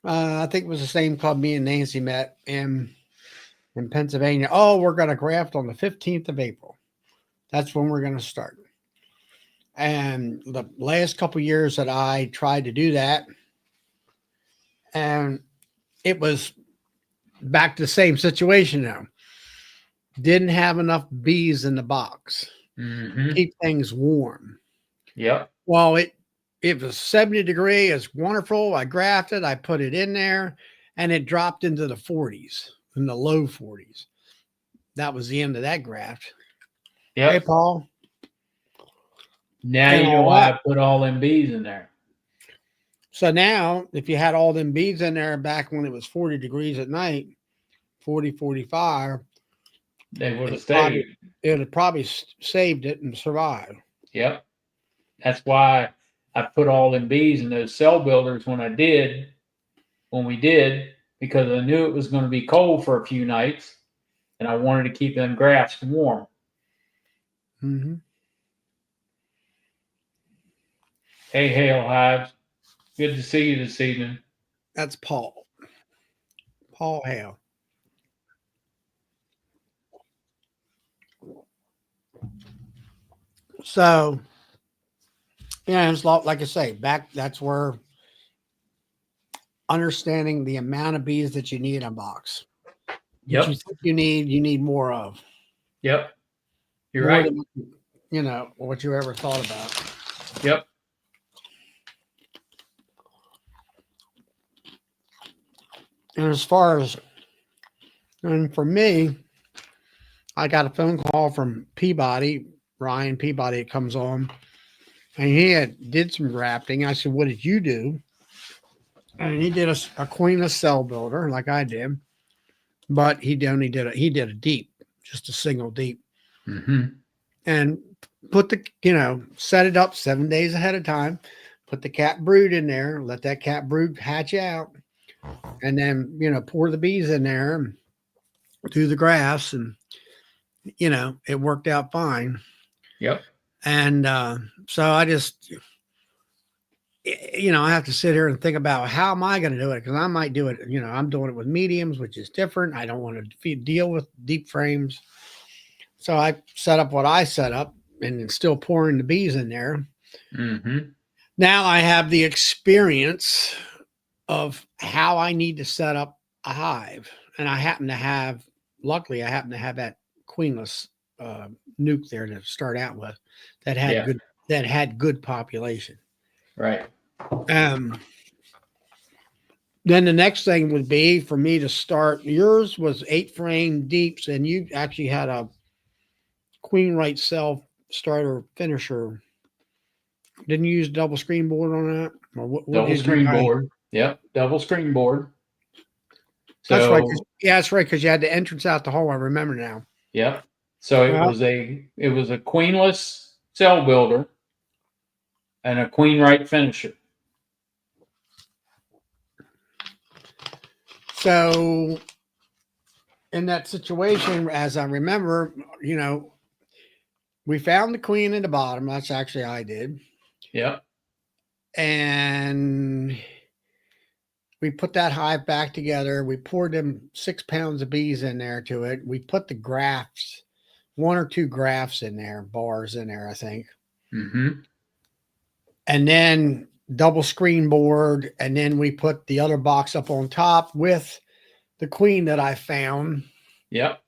I think it was the same club me and Nancy met in Pennsylvania. Oh, we're going to graft on the 15th of April. That's when we're going to start. And the last couple of years that I tried to do that, and it was back to the same situation now. Didn't have enough bees in the box. Keep things warm. Yep. Well, it was 70-degree. It's wonderful. I grafted. I put it in there, and it dropped into the 40s, in the low 40s. That was the end of that graft. Yep. Hey, Paul. Now you know why I put all them bees in there. So now, if you had all them bees in there back when it was 40 degrees at night, 40, 45, they would have stayed. It would have probably saved it and survived. Yep. That's why I put all them bees in those cell builders when we did, because I knew it was going to be cold for a few nights, and I wanted to keep them grafts warm. Mm-hmm. Hey, Hail Hives. Good to see you this evening. That's Paul. Paul Hale. So, yeah, it's like I say, that's where understanding the amount of bees that you need in a box. Yep. What you need more of. Yep. You're right. Than, what you ever thought about. Yep. And as far as, and for me, I got a phone call from Peabody, Ryan Peabody, it comes on, and he did some grafting. I said, what did you do? And he did a queenless cell builder like I did, but he did a deep, just a single deep. And put set it up 7 days ahead of time, put the cat brood in there, let that cat brood hatch out, and then, pour the bees in there and do the grafts, and, it worked out fine. Yep. And so I just, I have to sit here and think about how am I going to do it? Because I might do it, I'm doing it with mediums, which is different. I don't want to deal with deep frames. So I set up what I set up, and it's still pouring the bees in there. Now I have the experience of how I need to set up a hive. And luckily I happen to have that queenless nuke there to start out with that had good population. Right. Then the next thing would be for me to start. Yours was 8 frame deeps, and you actually had a queen right cell starter finisher. Didn't you use double screen board on that? Or what double screen board. Yep. Double screen board. So, that's right. That's right. Because you had the entrance out the hall. I remember now. Yep. So it was a queenless cell builder and a queen right finisher. So in that situation, as I remember, we found the queen in the bottom. That's actually I did. Yep. And we put that hive back together. We poured them 6 pounds of bees in there to it. We put the grafts, 1 or 2 grafts in there, bars in there, I think. And then double screen board. And then we put the other box up on top with the queen that I found. Yep.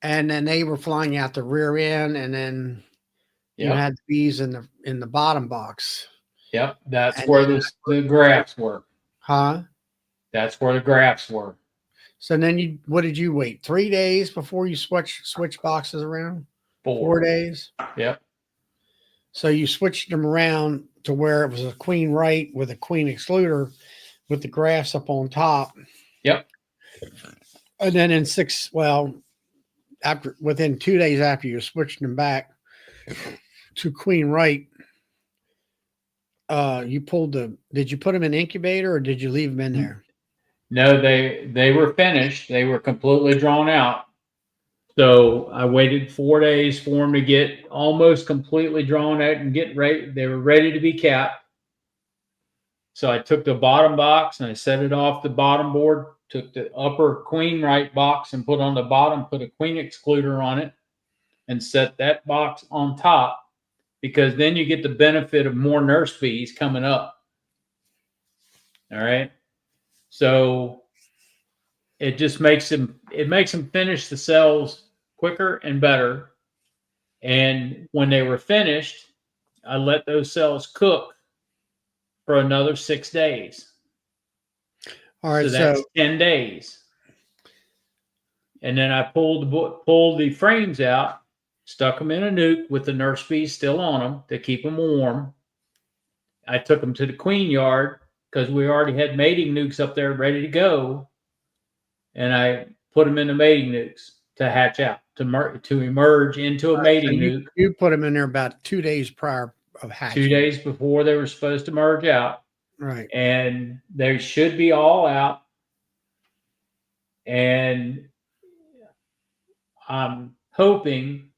And then they were flying out the rear end, and then you had bees in the bottom box. Yep. That's where the grafts were. Huh? That's where the grafts were. So then what did you wait? 3 days before you switch boxes around? 4 4. days? Yep. So you switched them around to where it was a queen right with a queen excluder with the grafts up on top. Yep. And then within 2 days after you switched them back to queen right, did you put them in the incubator or did you leave them in there? No, they were finished. They were completely drawn out. So I waited 4 days for them to get almost completely drawn out and get ready. They were ready to be capped. So I took the bottom box and I set it off the bottom board, took the upper queen right box and put on the bottom, put a queen excluder on it and set that box on top, because then you get the benefit of more nurse bees coming up. All right. So it just makes them finish the cells quicker and better. And when they were finished, I let those cells cook for another 6 days. All right, so that's 10 days. And then I pulled the frames out, stuck them in a nuke with the nurse bees still on them to keep them warm. I took them to the queen yard because we already had mating nukes up there ready to go. And I put them in the mating nukes to hatch out, to emerge into a mating nuke. You put them in there about 2 days prior of hatching. 2 days before they were supposed to merge out. Right. And they should be all out. And I'm hoping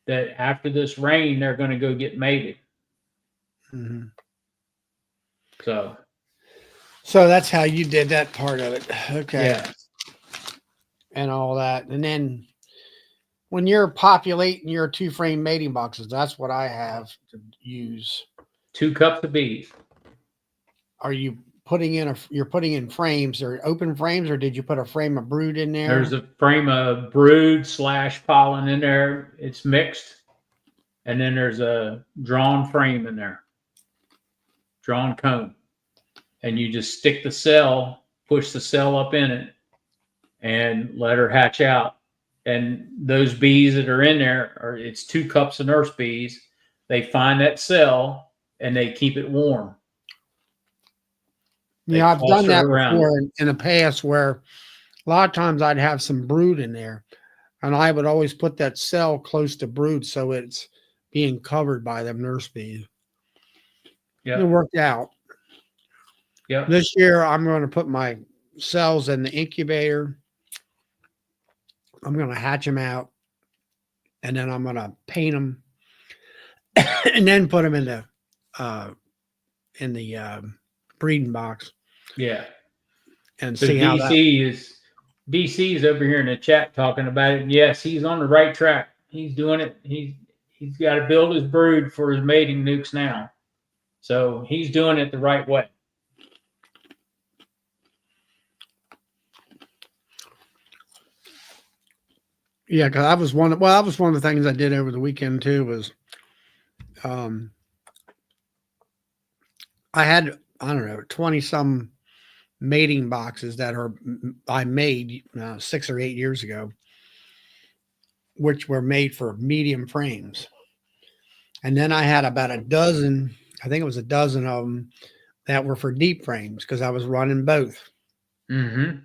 that after this rain, they're going to go get mated. Mm-hmm. So that's how you did that part of it. Okay. Yeah. And all that. And then when you're populating your 2-frame mating boxes, that's what I have to use. 2 cups of bees. Are you putting in frames or open frames, or did you put a frame of brood in there? There's a frame of brood / pollen in there. It's mixed. And then there's a drawn frame in there. Drawn comb. And you just stick the cell, push the cell up in it, and let her hatch out. And those bees that are in there, it's 2 cups of nurse bees. They find that cell and they keep it warm. Yeah, I've done that before in the past, where a lot of times I'd have some brood in there, and I would always put that cell close to brood so it's being covered by them nurse bees. Yeah, it worked out. Yeah. This year, I'm going to put my cells in the incubator. I'm going to hatch them out, and then I'm going to paint them, and then put them in the breeding box. Yeah. And so see how DC is over here in the chat talking about it. And yes, he's on the right track. He's doing it. He's got to build his brood for his mating nukes now. So he's doing it the right way. Yeah, because that was one of the things I did over the weekend too. Was I had, I don't know, 20 some mating boxes that I made 6 or 8 years ago, which were made for medium frames. And then I had about a dozen, I think it was a dozen of them that were for deep frames, because I was running both. Mm-hmm.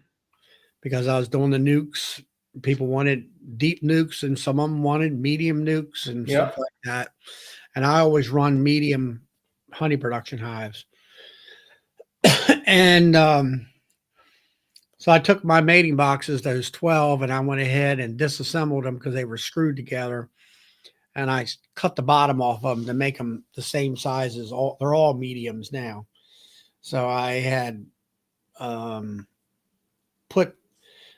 Because I was doing the nukes. People wanted deep nukes, and some of them wanted medium nukes and stuff like that. And I always run medium honey production hives. And so I took my mating boxes, those 12, and I went ahead and disassembled them because they were screwed together. And I cut the bottom off of them to make them the same size as they're all mediums now. So I had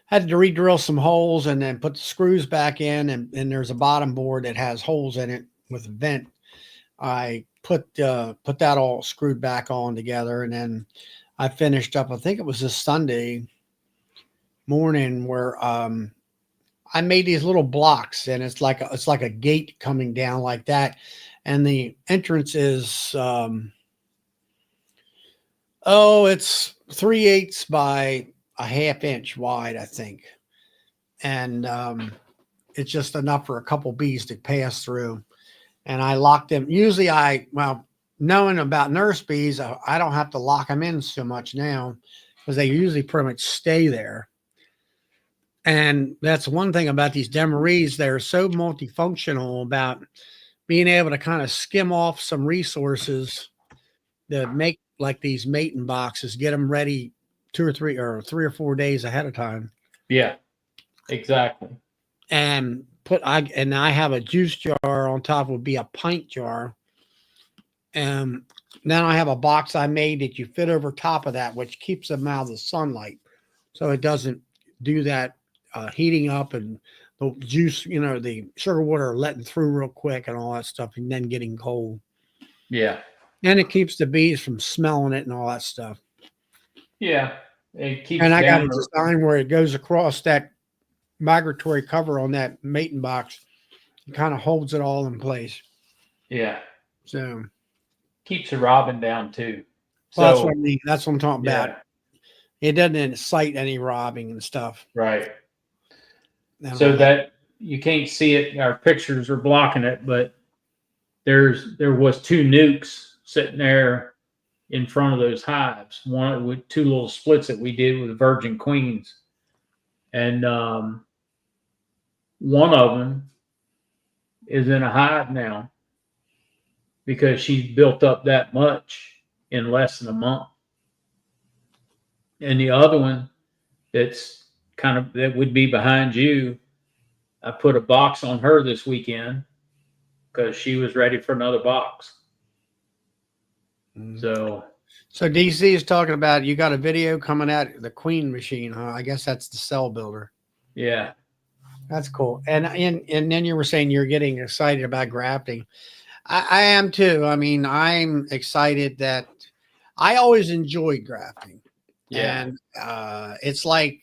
had to re-drill some holes and then put the screws back in, and there's a bottom board that has holes in it with a vent. I put that all screwed back on together, and then I finished up, I think it was this Sunday morning, where I made these little blocks, and it's like a gate coming down like that, and the entrance is it's 3/8 by a half-inch wide, I think. And it's just enough for a couple bees to pass through. And I lock them. Usually well, knowing about nurse bees, I don't have to lock them in so much now because they usually pretty much stay there. And that's one thing about these Demeries. They're so multifunctional about being able to kind of skim off some resources that make like these mating boxes, get them ready 3 or 4 days ahead of time. Yeah, exactly. And I have a juice jar on top, would be a pint jar. And then I have a box I made that you fit over top of that, which keeps them out of the sunlight. So it doesn't do that heating up and the juice, the sugar water letting through real quick and all that stuff and then getting cold. Yeah. And it keeps the bees from smelling it and all that stuff. Yeah. It keeps And I got a them. design where it goes across that migratory cover on that mating box. It kind of holds it all in place. Yeah. So Keeps the robin down too. well, that's So what I mean. That's what I'm talking yeah, about. It doesn't incite any robbing and stuff. right. And all So that you can't see it. Our pictures are blocking it, but there was 2 nukes sitting there in front of those hives. One with 2 little splits that we did with virgin queens, and one of them is in a hive now because she's built up that much in less than a month, and the other one that would be behind you. I put a box on her this weekend because she was ready for another box. So DC is talking about, you got a video coming out, the queen machine, huh? I guess that's the cell builder. yeah, That's cool. And then you were saying you're getting excited about grafting. I am too. I mean, I'm excited that I always enjoyed grafting. yeah, And it's like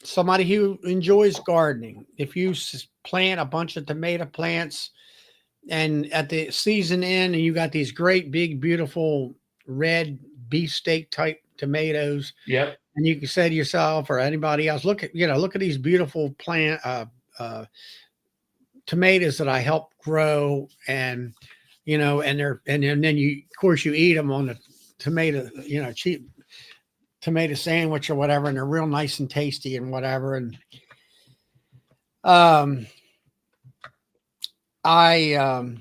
somebody who enjoys gardening. If you plant a bunch of tomato plants and at the season end and you got these great big beautiful red beefsteak type tomatoes, yep, and you can say to yourself or anybody else, look at these beautiful tomatoes that I helped grow, and then you, of course, you eat them on the tomato, cheap tomato sandwich or whatever, and they're real nice and tasty and whatever. And I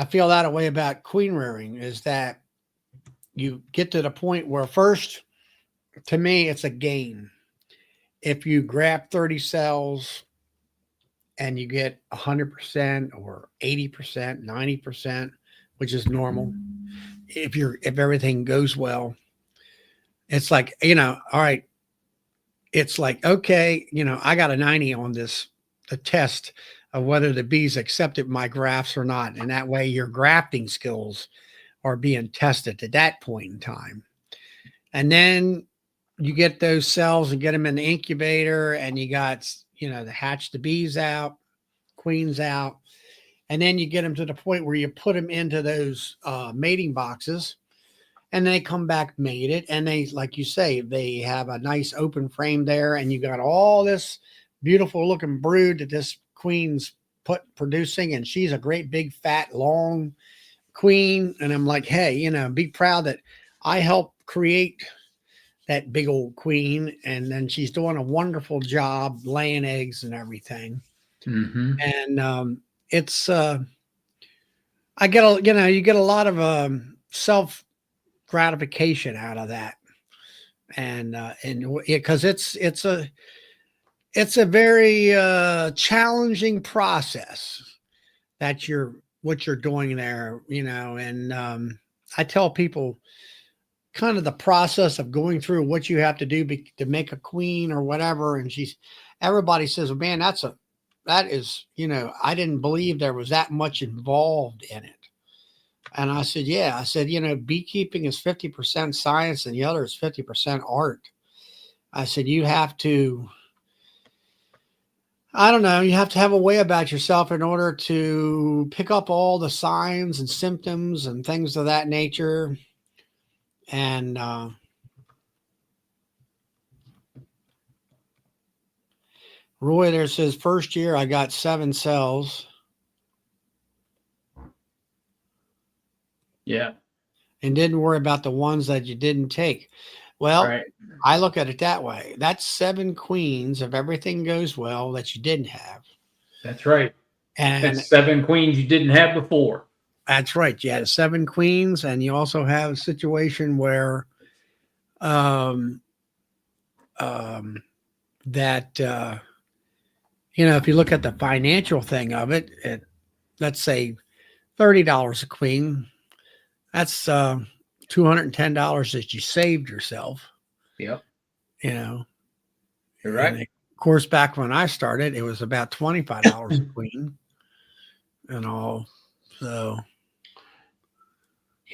feel that way about queen rearing, is that you get to the point where, first, to me, it's a gain. If you grab 30 cells and you get 100% or 80%, 90%, which is normal, if everything goes well, it's like, all right, it's like, okay, I got a 90 on the test of whether the bees accepted my grafts or not. And that way your grafting skills are being tested at that point in time. And then you get those cells and get them in the incubator, and you got, to hatch the bees out, queens out. And then you get them to the point where you put them into those mating boxes, and they come back mated. And they, like you say, they have a nice open frame there, and you got all this beautiful looking brood that this queen's producing. And she's a great big fat long queen. And I'm like, hey, be proud that I helped create that big old queen, and then she's doing a wonderful job laying eggs and everything. mm-hmm. And it's I get you get a lot of self gratification out of that, and because it's a very challenging process that what you're doing there, and I tell people kind of the process of going through what you have to do to make a queen or whatever. And everybody says, well, man, that is, I didn't believe there was that much involved in it. And I said, yeah, beekeeping is 50% science and the other is 50% art. I said, you have to have a way about yourself in order to pick up all the signs and symptoms and things of that nature. And Roy there says, first year I got 7 cells Yeah. and didn't worry about the ones that you didn't take. Well, Right. I look at it that way. That's 7 queens if everything goes well that you didn't have. That's right. And That's 7 queens you didn't have before. that's right. You had 7 queens, and you also have a situation where that if you look at the financial thing of it, let's say $30 a queen, that's $210 that you saved yourself. Yep. You're right. And of course, back when I started, it was about $25 a queen and all. So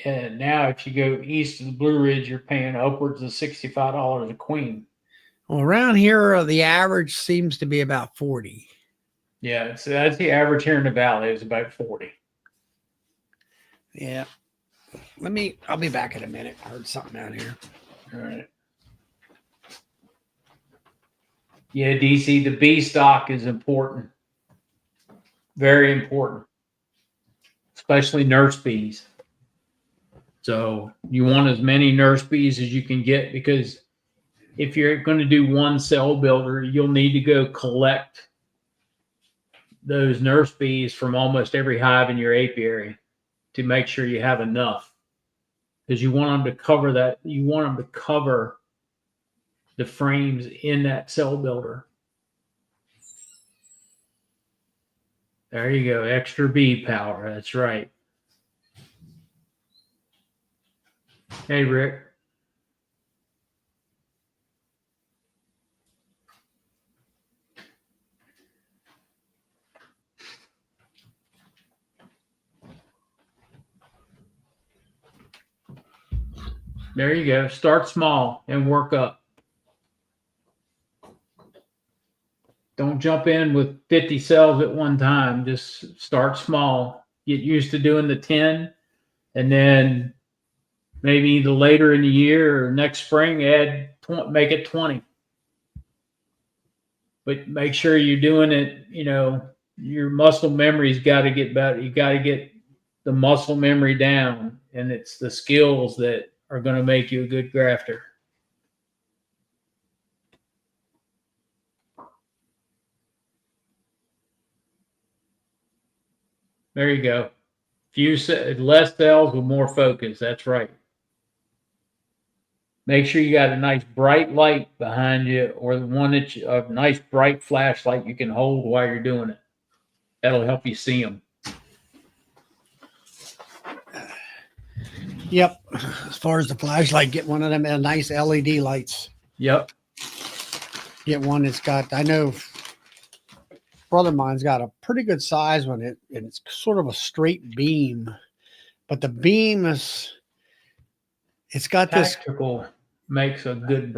yeah, now if you go east of the Blue Ridge, you're paying upwards of $65 a queen. Well, around here, the average seems to be about 40. Yeah, so that's the average here in the valley is about 40. Yeah. I'll be back in a minute. I heard something out here. All right. Yeah, DC, the bee stock is important. Very important. Especially nurse bees. So you want as many nurse bees as you can get, because if you're going to do one cell builder, you'll need to go collect those nurse bees from almost every hive in your apiary to make sure you have enough, because you want them to cover that. You want them to cover the frames in that cell builder. There you go. Extra bee power. That's right. Hey, Rick. There you go. Start small and work up. Don't jump in with 50 cells at one time. Just start small. Get used to doing the 10, and then maybe either later in the year or next spring, make it 20. But make sure you're doing it. Your muscle memory's got to get better. You got to get the muscle memory down, and it's the skills that are going to make you a good grafter. There you go. Less cells with more focus. That's right. Make sure you got a nice bright light behind you, or the one a nice bright flashlight you can hold while you're doing it. That'll help you see them. Yep. As far as the flashlight, get one of them nice LED lights. Yep. Get one that's got, I know brother of mine's got a pretty good size one. It's sort of a straight beam, but the beam it's got Tactical makes a good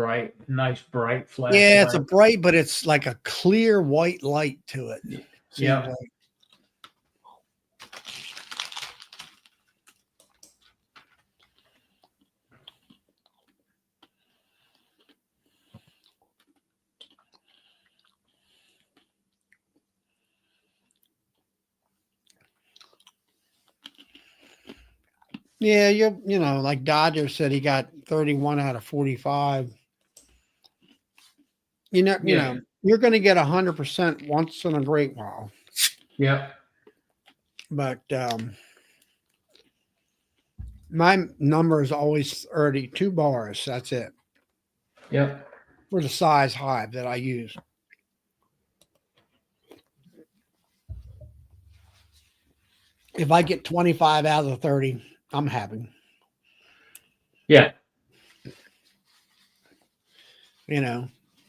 nice bright flash. Yeah, it's a bright, but it's like a clear white light to it. Yeah. Like. Yeah, like Dodger said, he got 31 out of 45. You know, you're going to get 100% once in a great while. Yeah. But my number is always 32 bars. That's it. Yep. For the size hive that I use. If I get 25 out of the 30, I'm happy. Yeah.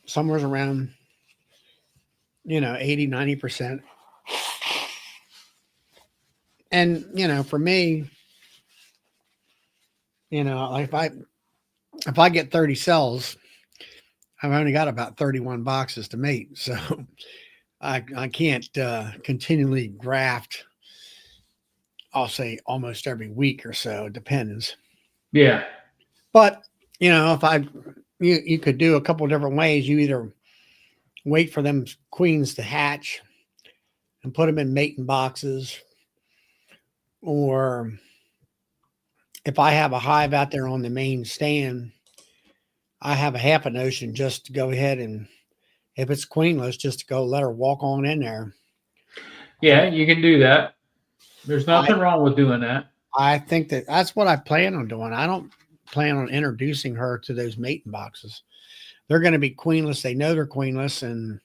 Somewhere around, 80, 90%. And, for me, like if I get 30 cells, I've only got about 31 boxes to mate. So I can't continually graft, I'll say almost every week or so. It depends. Yeah. But, if you could do a couple different ways. You either wait for them queens to hatch and put them in mating boxes. Or if I have a hive out there on the main stand, I have a half a notion just to go ahead and, if it's queenless, just to go let her walk on in there. Yeah, you can do that. There's nothing wrong with doing that. I think that's what I plan on doing. I don't plan on introducing her to those mating boxes. They're going to be queenless. They know they're queenless. And,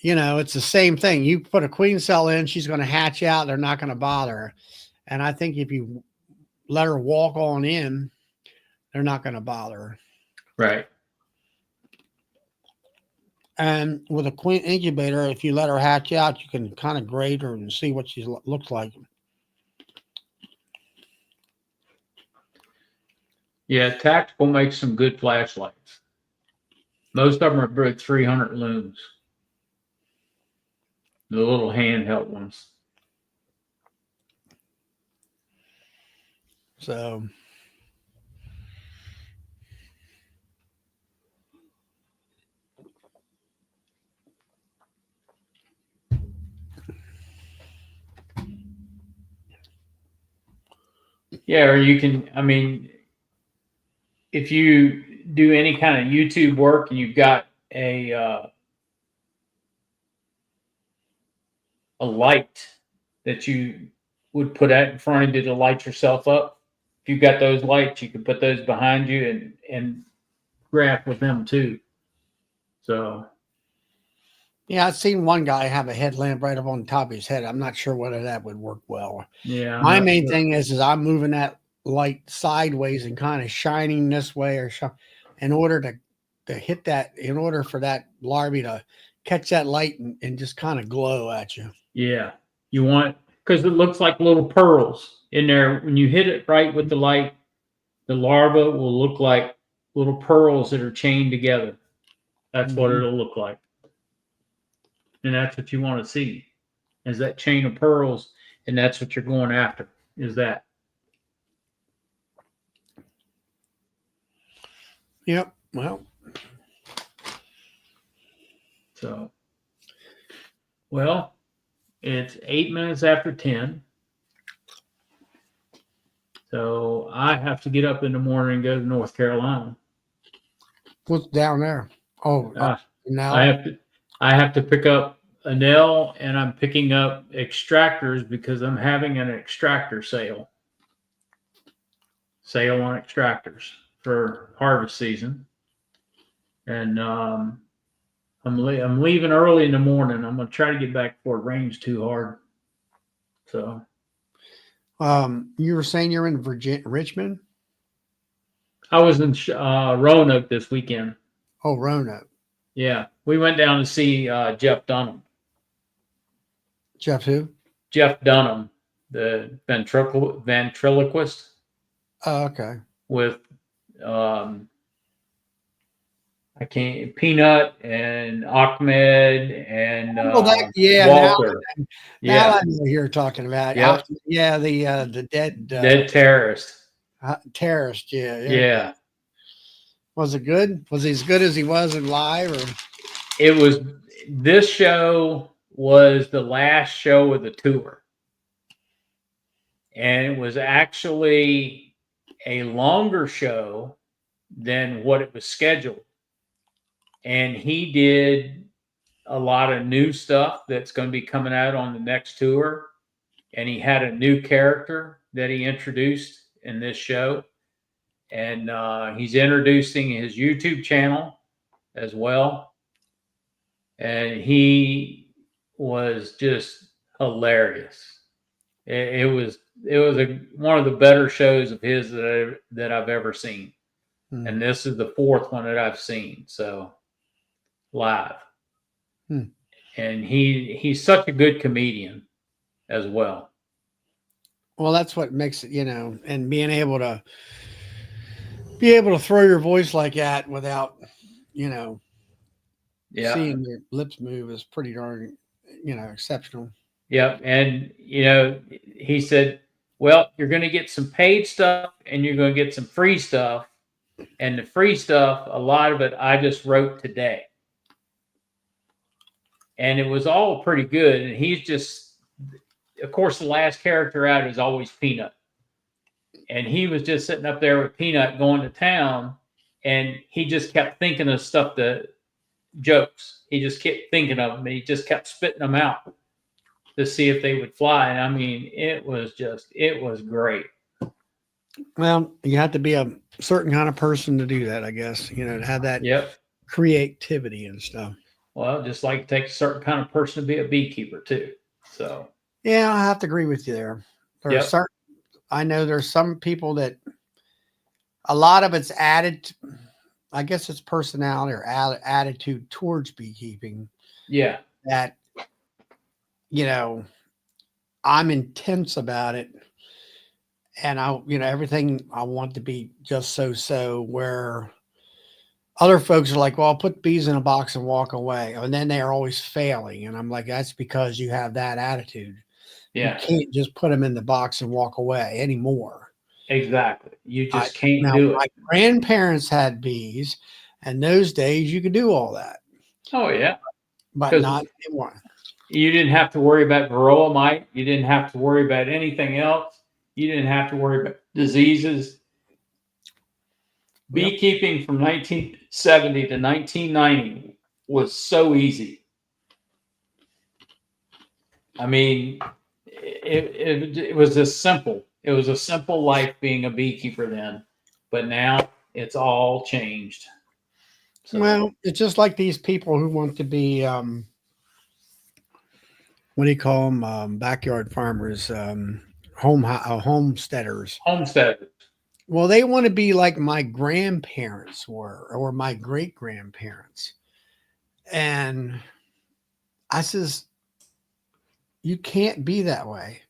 it's the same thing. You put a queen cell in, she's going to hatch out. They're not going to bother her. And I think if you let her walk on in, they're not going to bother her. Right. And with a queen incubator, if you let her hatch out, you can kind of grade her and see what she looks like. Yeah, Tactical makes some good flashlights. Most of them are about 300 looms. The little handheld ones. So, yeah, or you can, if you do any kind of YouTube work and you've got a light that you would put out in front of you to light yourself up. If you've got those lights, you can put those behind you and graft with them too. So, yeah, I've seen one guy have a headlamp right up on the top of his head. I'm not sure whether that would work well. yeah. My main thing is I'm moving that light sideways and kind of shining this way or in order to hit that, in order for that larvae to catch that light and just kind of glow at you. Yeah. You want, because it looks like little pearls in there. When you hit it right with the light, the larva will look like little pearls that are chained together. That's what it'll look like. And that's what you want to see, is that chain of pearls. And that's what you're going after, is that. Yep. Well. So, well, it's 8 minutes after 10. So I have to get up in the morning and go to North Carolina. What's down there? Oh, now I have to pick up a nail, and I'm picking up extractors because I'm having an extractor sale. Sale on extractors for harvest season, and I'm leaving early in the morning. I'm gonna try to get back before it rains too hard. So, you were saying you're in Richmond? I was in Roanoke this weekend. Oh, Roanoke. Yeah, we went down to see Jeff Dunham. Jeff who? Jeff Dunham, the ventriloquist. Oh, okay. With Peanut and Ahmed and Walter. Now I know who you're talking about. Yep. The dead terrorist. Terrorist, Yeah. Was it good? Was he as good as he was in live? Or it was? This show was the last show of the tour, and it was actually a longer show than what it was scheduled. And he did a lot of new stuff that's going to be coming out on the next tour. And he had a new character that he introduced in this show. And he's introducing his YouTube channel as well. And he was just hilarious. It was one of the better shows of his that I've ever seen. And this is the fourth one that I've seen. So live. And he's such a good comedian as well. Well, that's what makes it, and being able to throw your voice like that without, seeing your lips move is pretty darn, exceptional. Yep. And, he said, well, you're going to get some paid stuff and you're going to get some free stuff. And the free stuff, a lot of it I just wrote today. and it was all pretty good. And he's just, of course, the last character out is always Peanut. And he was just sitting up there with Peanut going to town, and he just kept thinking of stuff, the jokes. He just kept thinking of them, and he just kept spitting them out to see if they would fly. And I mean, it was great. Well, you have to be a certain kind of person to do that, I guess, you know, to have that Yep. creativity and stuff. Well, just like it takes a certain kind of person to be a beekeeper too. So Yeah, I have to agree with you there. There are Yep. certain, I know there's some people that a lot of it's added, I guess it's personality or attitude towards beekeeping yeah, that, you know, I'm intense about it. And everything I want to be just so where other folks are like, well, I'll put bees in a box and walk away. And then they are always failing. And I'm like, that's because you have that attitude. yeah, You can't just put them in the box and walk away anymore. exactly. You just can't Now, do my it. grandparents had bees, and those days you could do all that, Oh yeah, but 'Cause not anymore. you didn't have to worry about varroa mite. You didn't have to worry about anything else. You didn't have to worry about diseases. Yep. Beekeeping from 1970 to 1990 was so easy. I mean, it was just simple. It was a simple life being a beekeeper then, but now it's all changed. So, Well, it's just like these people who want to be, what do you call them? Backyard farmers, homesteaders. homestead. Well, they want to be like my grandparents were, or my great grandparents. And I says, you can't be that way.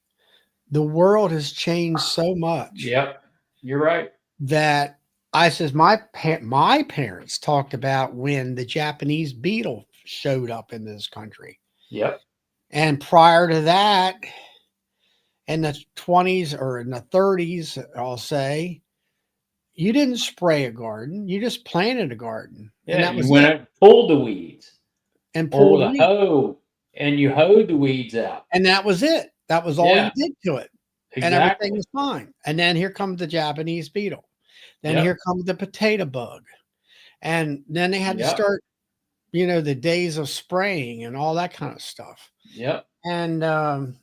The world has changed so much. Yep, you're right. That I says my parents talked about when the Japanese beetle showed up in this country. Yep, And prior to that, in the 20s or in the 30s, I'll say, you didn't spray a garden, you just planted a garden. And yeah. that You was went it. out and pulled the weeds, And or pulled with a weeds. hoe, and you hoed the weeds out. And that was it. That was all Yeah, you did to it. And exactly. everything was fine. And then here comes the Japanese beetle. Then Yep. here comes the potato bug. And then they had to Yep. start, the days of spraying and all that kind of stuff. Yep. And, and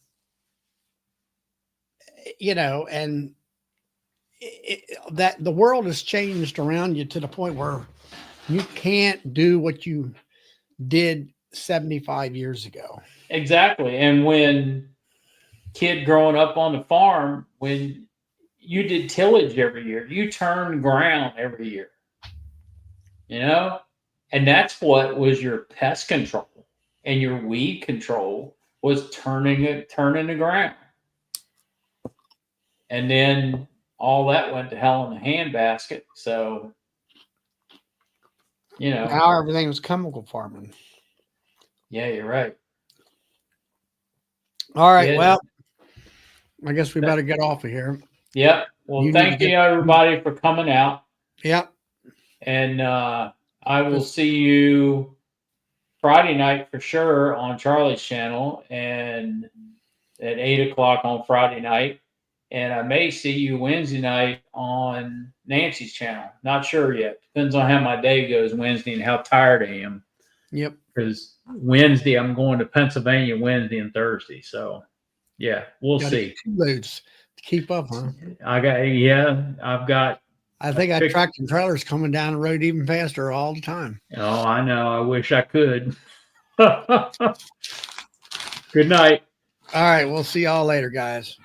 that the world has changed around you to the point where you can't do what you did 75 years ago. Exactly. And when kid growing up on the farm, when you did tillage every year, you turned ground every year, and that's what was your pest control and your weed control was turning the ground. And then all that went to hell in a handbasket. So, Now everything was chemical farming. yeah, you're right. All right. Yeah. Well, I guess we better get off of here. Yep. Well, thank you everybody for coming out. Yep. And I will see you Friday night for sure on Charlie's channel, and at 8:00 on Friday night. And I may see you Wednesday night on Nancy's channel. Not sure yet. Depends on how my day goes Wednesday and how tired I am. Yep. Because Wednesday, I'm going to Pennsylvania Wednesday and Thursday. So, yeah, we'll see. 2 loads to keep up, huh? I've got. I think I tractor trailers coming down the road even faster all the time. Oh, I know. I wish I could. Good night. All right. We'll see y'all later, guys.